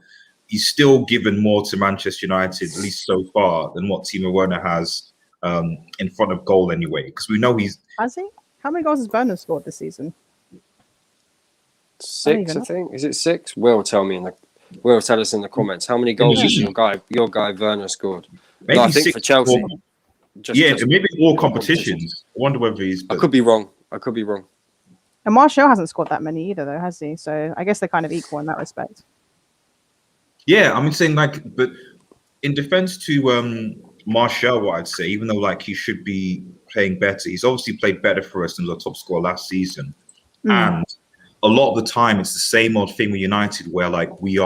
he's still given more to Manchester United, at least so far, than what Timo Werner has in front of goal anyway. Because we know has he? How many goals has Werner scored this season? 6, I think. Is it 6? Will tell us in the comments how many goals has your guy Werner scored. Maybe no, I think 6 for Chelsea. Maybe all competitions. I wonder whether he's. I could be wrong. And Martial hasn't scored that many either, though, has he? So I guess they're kind of equal in that respect. Yeah, I'm saying but in defense to Martial, what I'd say, even though he should be playing better, he's obviously played better for us than the top scorer last season, and a lot of the time it's the same old thing with United where we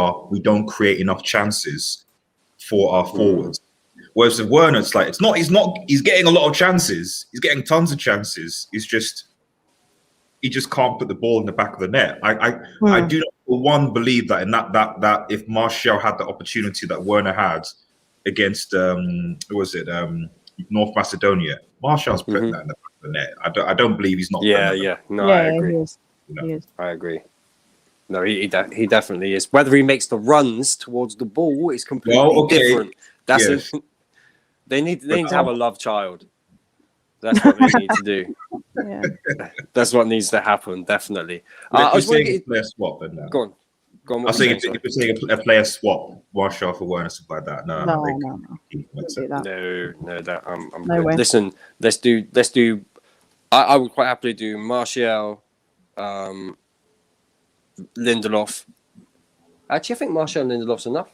don't create enough chances for our forwards. Whereas with Werner, he's getting a lot of chances. He's getting tons of chances. He just can't put the ball in the back of the net. I do not for one believe that that if Martial had the opportunity that Werner had against North Macedonia, Martial's putting that in the back of the net. I don't believe he's not. I agree. He is. I agree. No, he definitely is. Whether he makes the runs towards the ball is completely different. That's they need to have a love child. That's what they need to do. Yeah. That's what needs to happen. Definitely. I was saying a player swap. Go on. I was saying if you're saying a player swap, Martial for Werner, stuff like that. No. I'm no good. Listen, let's do. I would quite happily do Martial, Lindelof. Actually, I think Martial and Lindelof's enough,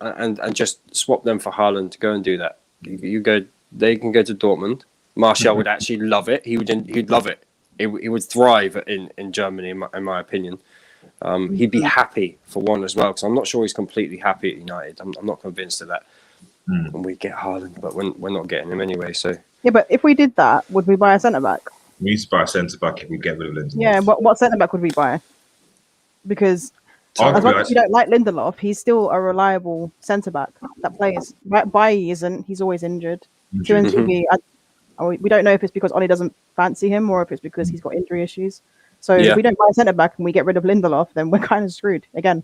and just swap them for Haaland to go and do that. You go. They can go to Dortmund. Martial would actually love it. He'd love it. He would thrive in Germany, in my opinion. He'd be happy for one as well, because I'm not sure he's completely happy at United. I'm not convinced of that. When we get Haaland, but we're not getting him anyway. So yeah, but if we did that, would we buy a centre back? We need to buy a centre back if we get rid of Lindelof. Yeah, what centre back would we buy? Because as much as you don't like Lindelof, he's still a reliable centre back that plays. Bailly isn't. He's always injured. We don't know if it's because Ollie doesn't fancy him or if it's because he's got injury issues. So if we don't buy a centre back and we get rid of Lindelof, then we're kind of screwed again.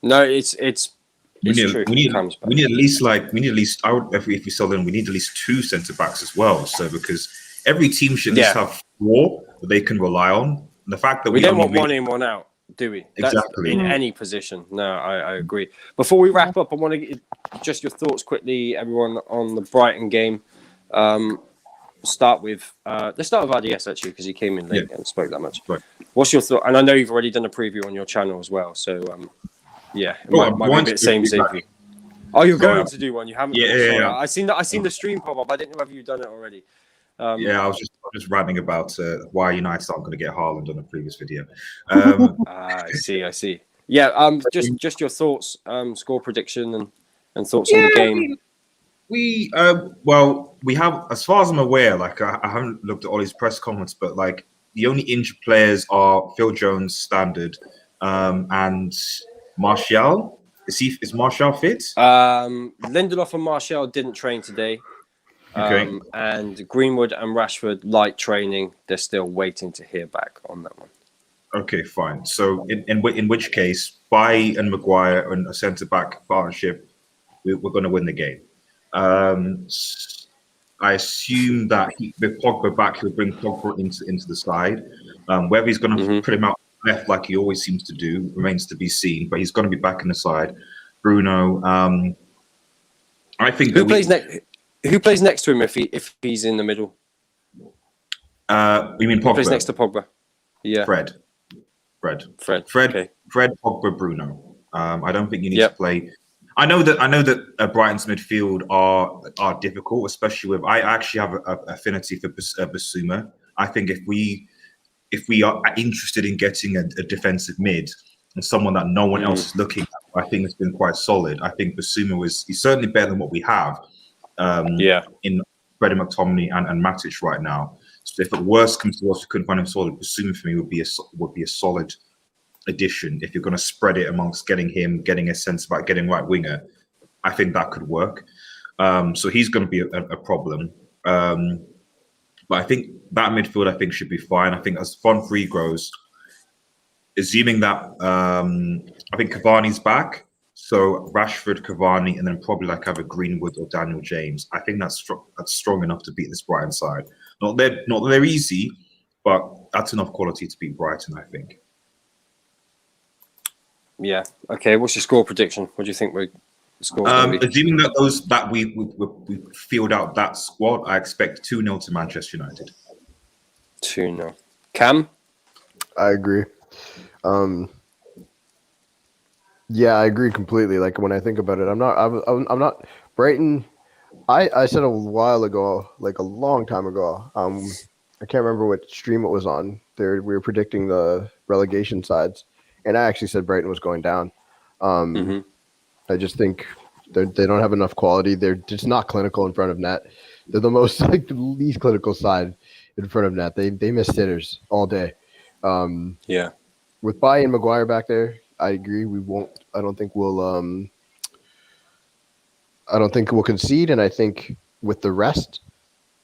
No, it's true. We need at least. I would, if we sell them, we need at least 2 centre backs as well. So because every team should at least have 4 that they can rely on. And the fact that we don't want one in, one out, do we? Exactly. In any position. No, I agree. Before we wrap up, I want to get just your thoughts quickly, everyone, on the Brighton game. Let's start with RDS actually, because he came in late and spoke that much. Right. What's your thought? And I know you've already done a preview on your channel as well, so it might be a bit same for you. Oh, you're going to do one? You haven't? Yeah. I seen the stream pop up. I didn't know whether you've done it already. I was just ranting about why United aren't going to get Haaland on a previous video. I see. Yeah. Just your thoughts, score prediction, and thoughts on the game. We have, as far as I'm aware, like I haven't looked at all his press comments, but like the only injured players are Phil Jones, standard, and Martial. Is Martial fit? Lindelof and Martial didn't train today. Okay. And Greenwood and Rashford light training. They're still waiting to hear back on that one. Okay, fine. So in which case, Bailly and Maguire and a centre back partnership, we're going to win the game. I assume that with Pogba back, he'll bring Pogba into the side. Whether he's going to put him out left like he always seems to do remains to be seen. But he's going to be back in the side. Bruno. I think who plays next to him if he's in the middle? You mean Pogba? Who plays next to Pogba? Yeah. Fred. Okay. Fred, Pogba, Bruno. I don't think you need to play. I know that Brighton's midfield are difficult, especially with. I actually have an affinity for Basuma. I think if we are interested in getting a defensive mid and someone that no one else is looking at, I think it's been quite solid. I think Basuma he's certainly better than what we have. In Freddie McTominay and Matic right now. So if the worst comes to worst, we couldn't find him solid. Basuma for me would be a solid addition. If you're going to spread it amongst getting him, getting a sense about getting right winger, I think that could work. So he's going to be a problem. But I think that midfield, I think, should be fine. I think as front three grows, assuming that I think Cavani's back, so Rashford, Cavani, and then probably like have a Greenwood or Daniel James. I think that's strong enough to beat this Brighton side. Not that they're easy, but that's enough quality to beat Brighton, I think. Yeah. Okay. What's your score prediction? What do you think the score? Assuming that we filled out that squad, I expect 2-0 to Manchester United. 2-0. Cam? I agree. Yeah, I agree completely. Like when I think about it, I'm not Brighton. I said a while ago, like a long time ago. I can't remember what stream it was on. We were predicting the relegation sides, and I actually said Brighton was going down. I just think they don't have enough quality. They're just not clinical in front of net. They're the least clinical side in front of net. They miss sitters all day. With Bailly and Maguire back there, I agree. We won't. I don't think we'll concede. And I think with the rest,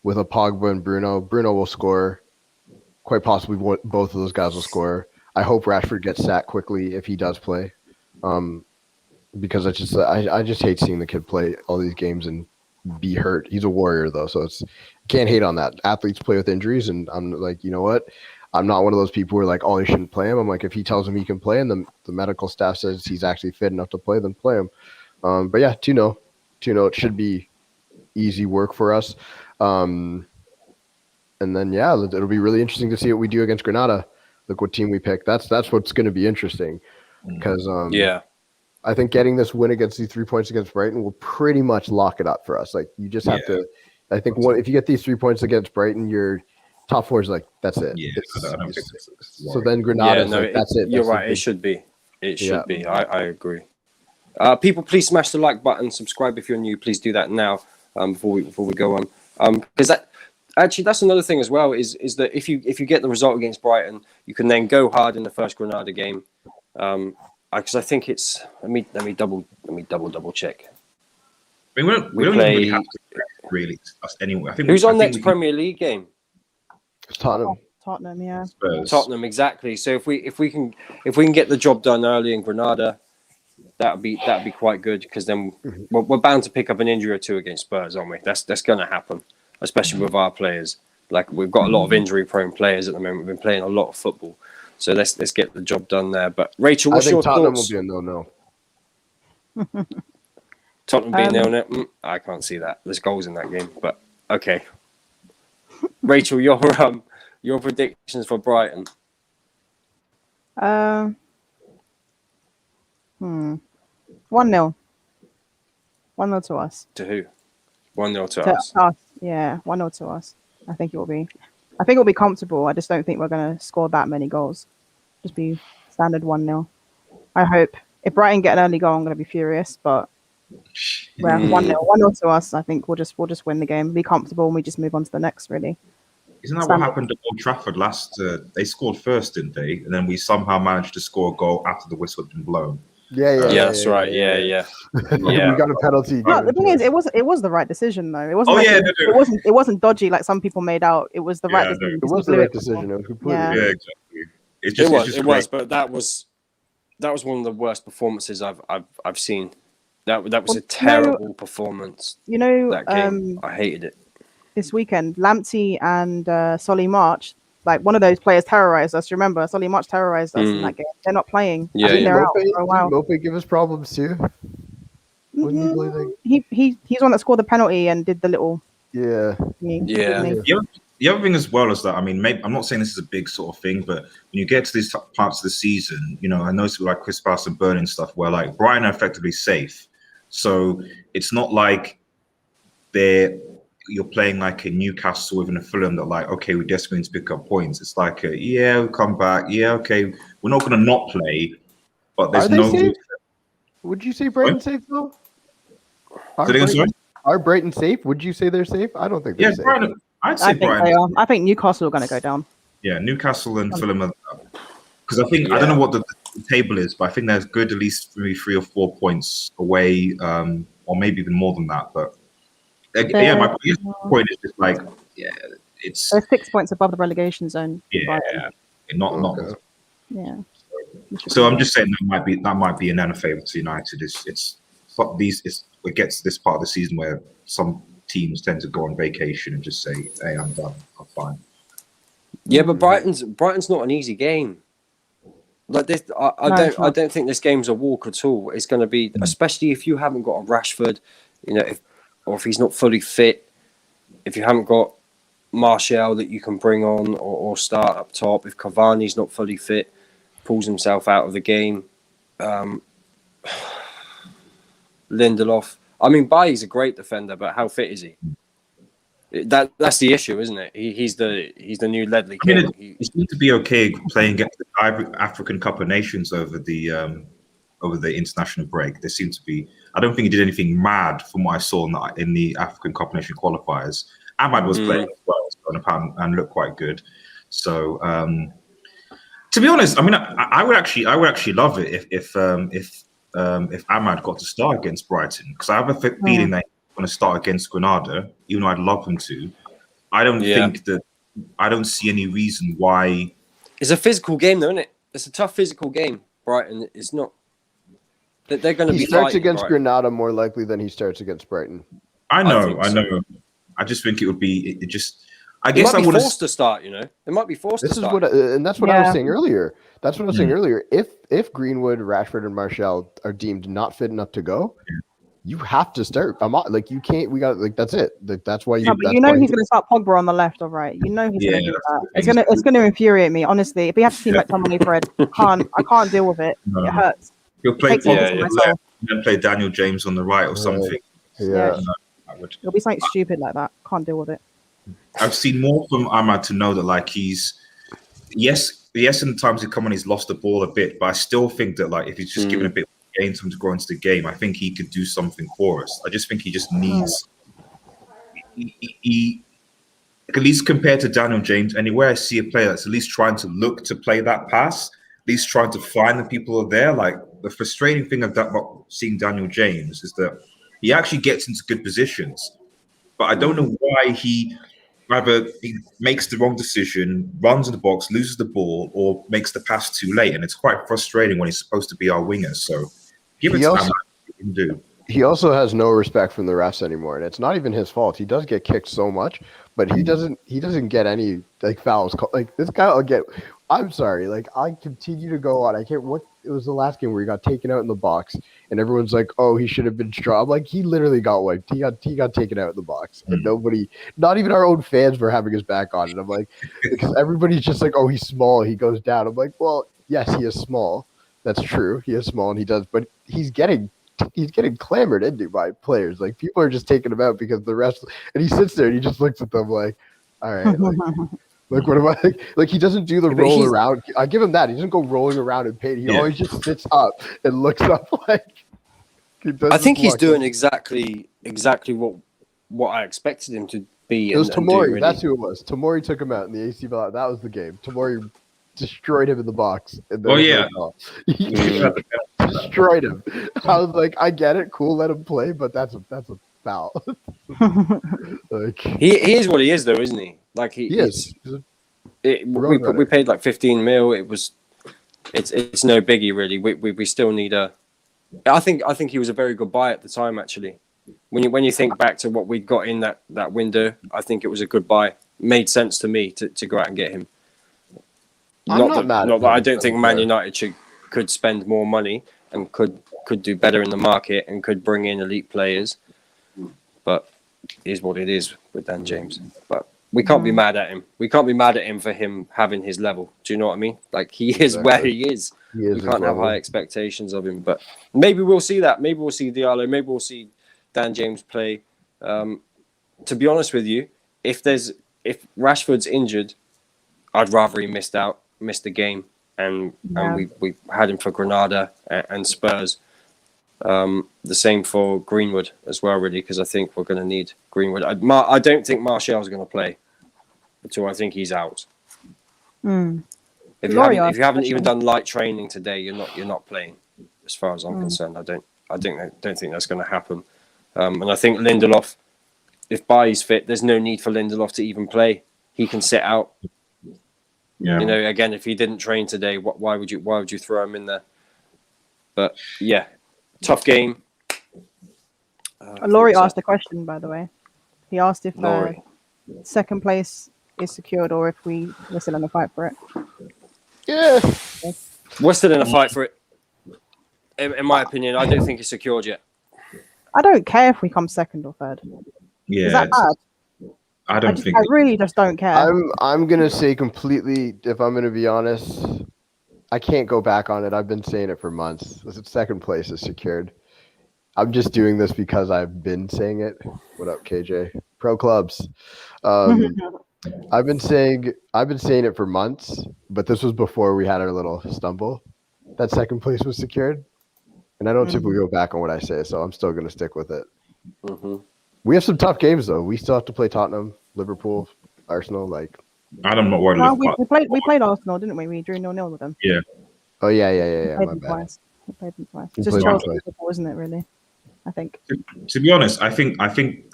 with a Pogba and Bruno will score. Quite possibly, both of those guys will score. I hope Rashford gets sacked quickly if he does play, because I just hate seeing the kid play all these games and be hurt. He's a warrior though, so can't hate on that. Athletes play with injuries, and I'm like, you know what? I'm not one of those people who are like, oh, you shouldn't play him. I'm like, if he tells him he can play and the medical staff says he's actually fit enough to play, then play him. But yeah, 2-0. It should be easy work for us. And then, yeah, it'll be really interesting to see what we do against Granada. Look what team we pick. That's what's going to be interesting. Because I think getting this win against these 3 points against Brighton will pretty much lock it up for us. Like, you just have to – I think if you get these 3 points against Brighton, you're – top four is like, that's it. Yeah, so then Granada, that's it. You're right. It should be. It should be. I agree. People, please smash the like button. Subscribe if you're new. Please do that now before we go on. Because that's another thing as well is that if you get the result against Brighton, you can then go hard in the first Granada game. Because I think it's let me double check. I mean, we don't really have to really anyway. I think who's on next Premier League game? Tottenham. Tottenham, yeah. Spurs. Tottenham, exactly. So if we can get the job done early in Granada, that'd be quite good, because then we're bound to pick up an injury or two against Spurs, aren't we? That's going to happen, especially with our players. Like, we've got a lot of injury-prone players at the moment. We've been playing a lot of football, so let's get the job done there. But Rachel, what's your Tottenham thoughts? will be a no-no. Tottenham being 0-0? I can't see that. There's goals in that game, but okay. Rachel, your predictions for Brighton? 1-0. 1-0 to us. To who? 1-0 to To us. us. Yeah, 1-0 to us. I think it will be. I think it'll be comfortable. I just don't think we're going to score that many goals. Just be standard 1-0. I hope. If Brighton get an early goal, I'm going to be furious. But 1-0 to us. I think we'll just win the game. Be comfortable, and we just move on to the next. Really. Isn't that what happened at Old Trafford last? They scored first, didn't they? And then we somehow managed to score a goal after the whistle had been blown. Yeah, That's right. Yeah. We got a penalty. No, the thing is, it was the right decision though. It wasn't. It wasn't dodgy like some people made out. It was the right decision. It was the right decision. It was completely. Yeah. Yeah, exactly. It was, but that was one of the worst performances I've seen. That was a terrible performance. You know, that game, I hated it. This weekend, Lamptey and Solly March, like one of those players, terrorized us. Remember, Solly March terrorized us in that game. They're not playing. Yeah, I think they're out for a while. Mope give us problems too. Wasn't he playing? He's one that scored the penalty and did the little. Yeah. The other thing as well is that, I mean, maybe, I'm not saying this is a big sort of thing, but when you get to these parts of the season, you know, I noticed with like Chris Pass and Burn and stuff where like Brighton are effectively safe. So it's not like you're playing like a Newcastle within a Fulham that like, okay, we're desperate to pick up points. It's like, we'll come back. Yeah, okay, we're not going to not play, but there's no. Safe? Would you say Brighton safe though? Are Brighton safe? Would you say they're safe? I don't think they're safe. Brighton, I'd say I think Brighton. they are. I think Newcastle are going to go down. Yeah, Newcastle and Fulham are, because I think I don't know what the table is, but I think there's good at least maybe 3 or 4 points away, or maybe even more than that. But my point is just like, it's they're 6 points above the relegation zone. Not. Yeah. So I'm just saying that might be an unfavour to United. It gets to this part of the season where some teams tend to go on vacation and just say, "Hey, I'm done. I'm fine." Yeah, but Brighton's not an easy game. Like this, I don't think this game's a walk at all. It's going to be, especially if you haven't got a Rashford, you know, if he's not fully fit, if you haven't got Martial that you can bring on or start up top, if Cavani's not fully fit, pulls himself out of the game. Lindelof. I mean, Bailly's a great defender, but how fit is he? That's the issue, isn't it? He's the new Ledley King. He seemed to be okay playing against the African Cup of Nations over the international break. There seemed to be. I don't think he did anything mad from what I saw in the African Cup of Nations qualifiers. Ahmad was playing as well and looked quite good. So, to be honest, I mean, I would actually love it if Ahmad got to start against Brighton, because I have a feeling that he's going to start against Granada, even though I'd love him to. I don't see any reason why. It's a physical game, though, isn't it? It's a tough physical game. Brighton, it's not. They're going to be. He starts fighting, against right? Granada more likely than he starts against Brighton. I know. I just think it would be. I guess I would would be forced to start. You know, it might be forced to start. And that's what I was saying earlier. That's what I was saying earlier. If Greenwood, Rashford, and Martial are deemed not fit enough to go, you have to start. You can't. We got that's it. That's why you. No, but he's going to start Pogba on the left or right. You know he's going to do that. It's going to infuriate me, honestly. If he has to team like Tommy Fred, I can't deal with it. No. It hurts. He'll play and then play Daniel James on the right or something. Yeah. It'll be something stupid like that. Can't deal with it. I've seen more from Ahmad to know that like he's yes in the times he come on he's lost the ball a bit, but I still think that like if he's just given a bit of game time to grow into the game, I think he could do something for us. I just think he just needs he at least compared to Daniel James, anywhere I see a player that's at least trying to look to play that pass, at least trying to find the people who are there. Like the frustrating thing about seeing Daniel James is that he actually gets into good positions, but I don't know why either he makes the wrong decision, runs in the box, loses the ball, or makes the pass too late, and it's quite frustrating when he's supposed to be our winger. So give it He time. also- He can do. He also has no respect from the refs anymore, and it's not even his fault. He does get kicked so much, but he doesn't get any like fouls. Like this guy will get. I'm sorry. Like I continue to go on. I can't. What it was the last game where he got taken out in the box, and everyone's like, "Oh, he should have been strong." I'm like, he literally got wiped. He got taken out in the box, and nobody, not even our own fans, were having his back on it. I'm like, because everybody's just like, "Oh, he's small. He goes down." I'm like, well, yes, he is small. That's true. He is small, and he does, but he's getting clamored into by players. Like people are just taking him out because the rest. And he sits there and he just looks at them like, "All right, like what am I?" Like he doesn't do the roll around. I give him that. He doesn't go rolling around in pain. He always just sits up and looks up like. I think he's doing exactly what I expected him to be. It was and do, Tomori. really. That's who it was. Tomori took him out in the AC. That was the game. Tomori destroyed him in the box. And destroyed him. I was like, I get it, cool, let him play, but that's a foul. Like he is what he is, though, isn't he? Like he is. We paid like 15 mil. It's no biggie really. We still need a. I think he was a very good buy at the time actually. When you think back to what we got in that window, I think it was a good buy. Made sense to me to go out and get him. Not that I don't think Man United could spend more money and could do better in the market and could bring in elite players, but it is what it is with Dan James. But we can't be mad at him. We can't be mad at him for him having his level. Do you know what I mean? Like he is where he is. We can't have high expectations of him. But maybe we'll see that. Maybe we'll see Diallo. Maybe we'll see Dan James play. To be honest with you, if Rashford's injured, I'd rather he missed the game, and we had him for Granada and Spurs. The same for Greenwood as well, really, because I think we're going to need Greenwood. I don't think Martial's going to play until I think he's out. If you haven't even done light training today, you're not playing. As far as I'm concerned, I don't think that's going to happen. And I think Lindelof, if Bailly's fit, there's no need for Lindelof to even play. He can sit out. Yeah. You know, again, if he didn't train today, why would you throw him in there? But yeah, tough game. Laurie asked a question, by the way. He asked if second place is secured or if we're still in a fight for it. Yeah, we're still in a fight for it. In my opinion, I don't think it's secured yet. I don't care if we come second or third. Yeah, is that bad? I really just don't care. I'm gonna say completely. If I'm gonna be honest, I can't go back on it. I've been saying it for months. Second place is secured. I'm just doing this because I've been saying it. What up, KJ? Pro clubs. I've been saying it for months, but this was before we had our little stumble. That second place was secured, and I don't typically go back on what I say, so I'm still gonna stick with it. We have some tough games though. We still have to play Tottenham, Liverpool, Arsenal. Like I'm not worried. No, we played Arsenal, didn't we? We drew 0-0 with them. Yeah. Oh yeah. We played My them bad. twice. We played them twice. We Just played them Chelsea, Liverpool, isn't it? Really, I think. To be honest, I think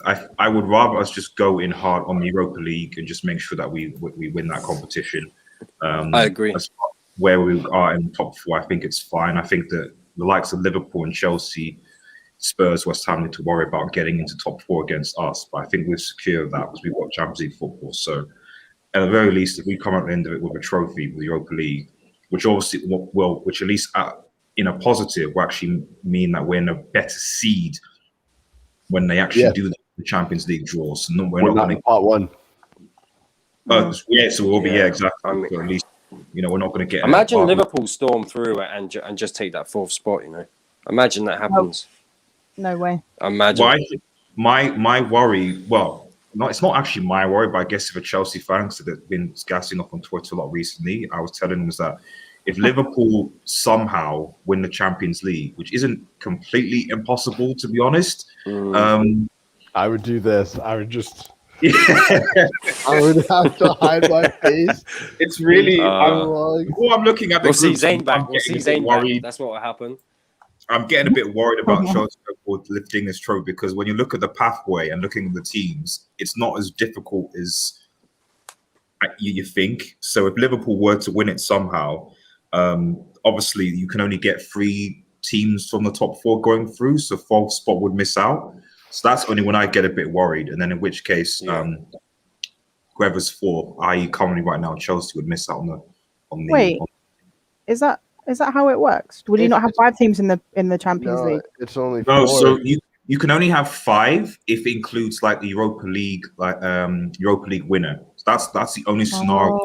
I would rather us just go in hard on the Europa League and just make sure that we win that competition. I agree. Where we are in the top four, I think it's fine. I think that the likes of Liverpool and Chelsea, Spurs, West Ham need to worry about getting into top four against us. But I think we've secured that because we've got Champions League football. So at the very least, if we come at the end of it with a trophy with the Europa League, which obviously which at least in a positive will actually mean that we're in a better seed when they actually do the Champions League draws. So we're not going to part one. So we'll be exactly. So at least we're not going to get. Imagine Liverpool storm through it and just take that fourth spot. Imagine that happens. No way. Imagine. Well, my worry. Well, it's not actually my worry, but I guess if a Chelsea fan that have been gassing up on Twitter a lot recently, I was telling them that if Liverpool somehow win the Champions League, which isn't completely impossible to be honest, I would do this. I would just. I would have to hide my face. It's really. I'm looking at the we'll see groups, Zayn back. We'll see Zayn back. Worried. That's what will happen. I'm getting a bit worried about Chelsea lifting this trophy because when you look at the pathway and looking at the teams, it's not as difficult as you think. So if Liverpool were to win it somehow, obviously you can only get 3 teams from the top 4 going through, so 4th spot would miss out. So that's only when I get a bit worried, and then in which case, whoever's 4th, i.e. currently right now Chelsea, would miss out on the. Wait, is that how it works? Would you not have 5 teams in the Champions League? It's only 4. No, so you can only have 5 if it includes like the Europa League, Europa League winner. So that's the only scenario.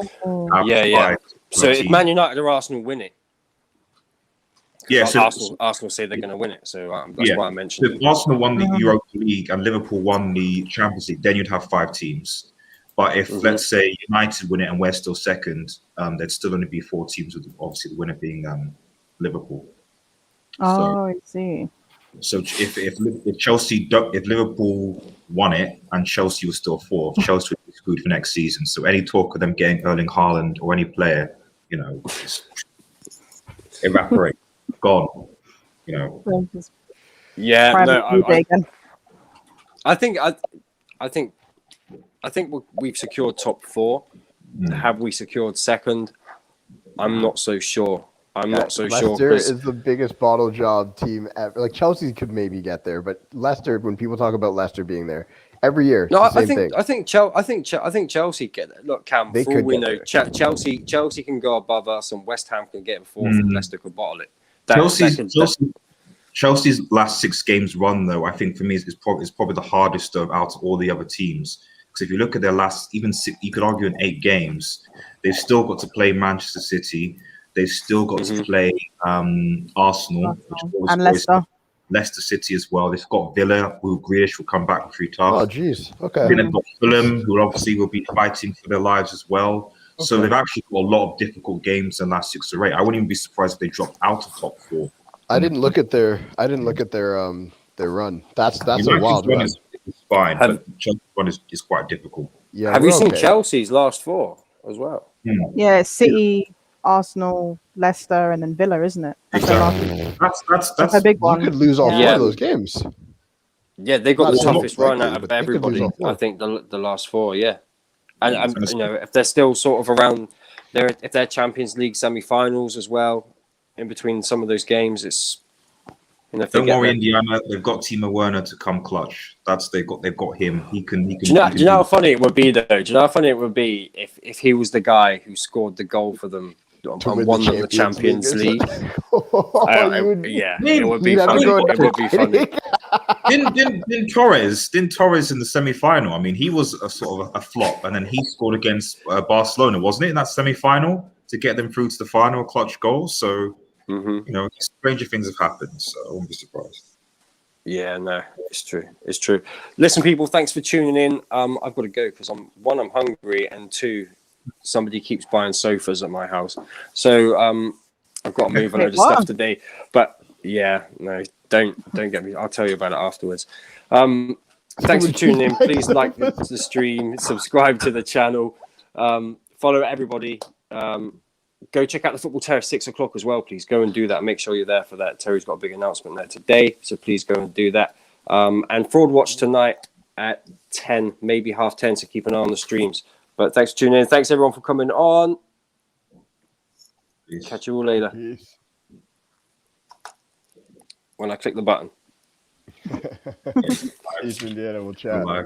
Yeah. So if Man United or Arsenal win it, so Arsenal say they're going to win it. So that's why I mentioned. So if Arsenal won the Europa League and Liverpool won the Champions League, then you'd have 5 teams. But if let's say United win it and we're still second, there'd still only be 4 teams, with obviously the winner being Liverpool. I see. So if Chelsea, if Liverpool won it and Chelsea was still 4th, Chelsea would be screwed for next season. So any talk of them getting Erling Haaland or any player, evaporate, gone. Yeah, no, I think we've secured top 4. Have we secured second? I'm not so sure. Leicester is the biggest bottle job team ever. Like Chelsea could maybe get there, but Leicester, when people talk about Leicester being there every year, no, I think Chelsea get there. Look, Cam, for all we know, Chelsea can go above us, and West Ham can get 4th, and Leicester could bottle it. Chelsea's last 6 games run, though, I think for me is probably the hardest out of all the other teams. Because if you look at their last, even 6, you could argue in 8 games, they've still got to play Manchester City. They've still got to play Arsenal, and Leicester City as well. They've got Villa, who Grealish will come back pretty tough. Oh, jeez. Okay. Then they've got Fulham, who obviously will be fighting for their lives as well. Okay. So they've actually got a lot of difficult games in the last 6 or 8. I wouldn't even be surprised if they dropped out of top 4. I didn't look at their run. That's a wild run. It's fine, but Chelsea's run is quite difficult. Yeah. Have you seen Chelsea's last 4 as well? Yeah, it's City, Arsenal, Leicester, and then Villa, isn't it? That's a big one. You could lose all 4 of those games. Yeah, they got the toughest run out of everybody. I think the last 4, yeah. And if they're still sort of around there, if they're Champions League semi-finals as well, in between some of those games, it's don't worry, Indiana. They've got Timo Werner to come clutch. They've got him. He can. Do you know how funny it would be though? Do you know how funny it would be if he was the guy who scored the goal for them and won the Champions League? It would be funny. It would be funny. Didn't Torres in the semi-final? I mean, he was a sort of a flop, and then he scored against Barcelona, wasn't it, in that semi-final to get them through to the final, clutch goal. So. Stranger things have happened, so I won't be surprised. Yeah, no, it's true. It's true. Listen, people, thanks for tuning in. I've got to go because I'm hungry, and 2, somebody keeps buying sofas at my house. So I've got to move a load of stuff today. But yeah, no, don't get me. I'll tell you about it afterwards. Thanks for tuning in. Please like the stream, subscribe to the channel, follow everybody. Go check out the Football Terrace 6 o'clock as well, please. Go and do that. Make sure you're there for that. Terry's got a big announcement there today, so please go and do that. And Fraud Watch tonight at 10, maybe 10:30, so keep an eye on the streams. But thanks for tuning in. Thanks, everyone, for coming on. Peace. Catch you all later. Peace. When I click the button. Peace, Indiana. We'll chat. Bye.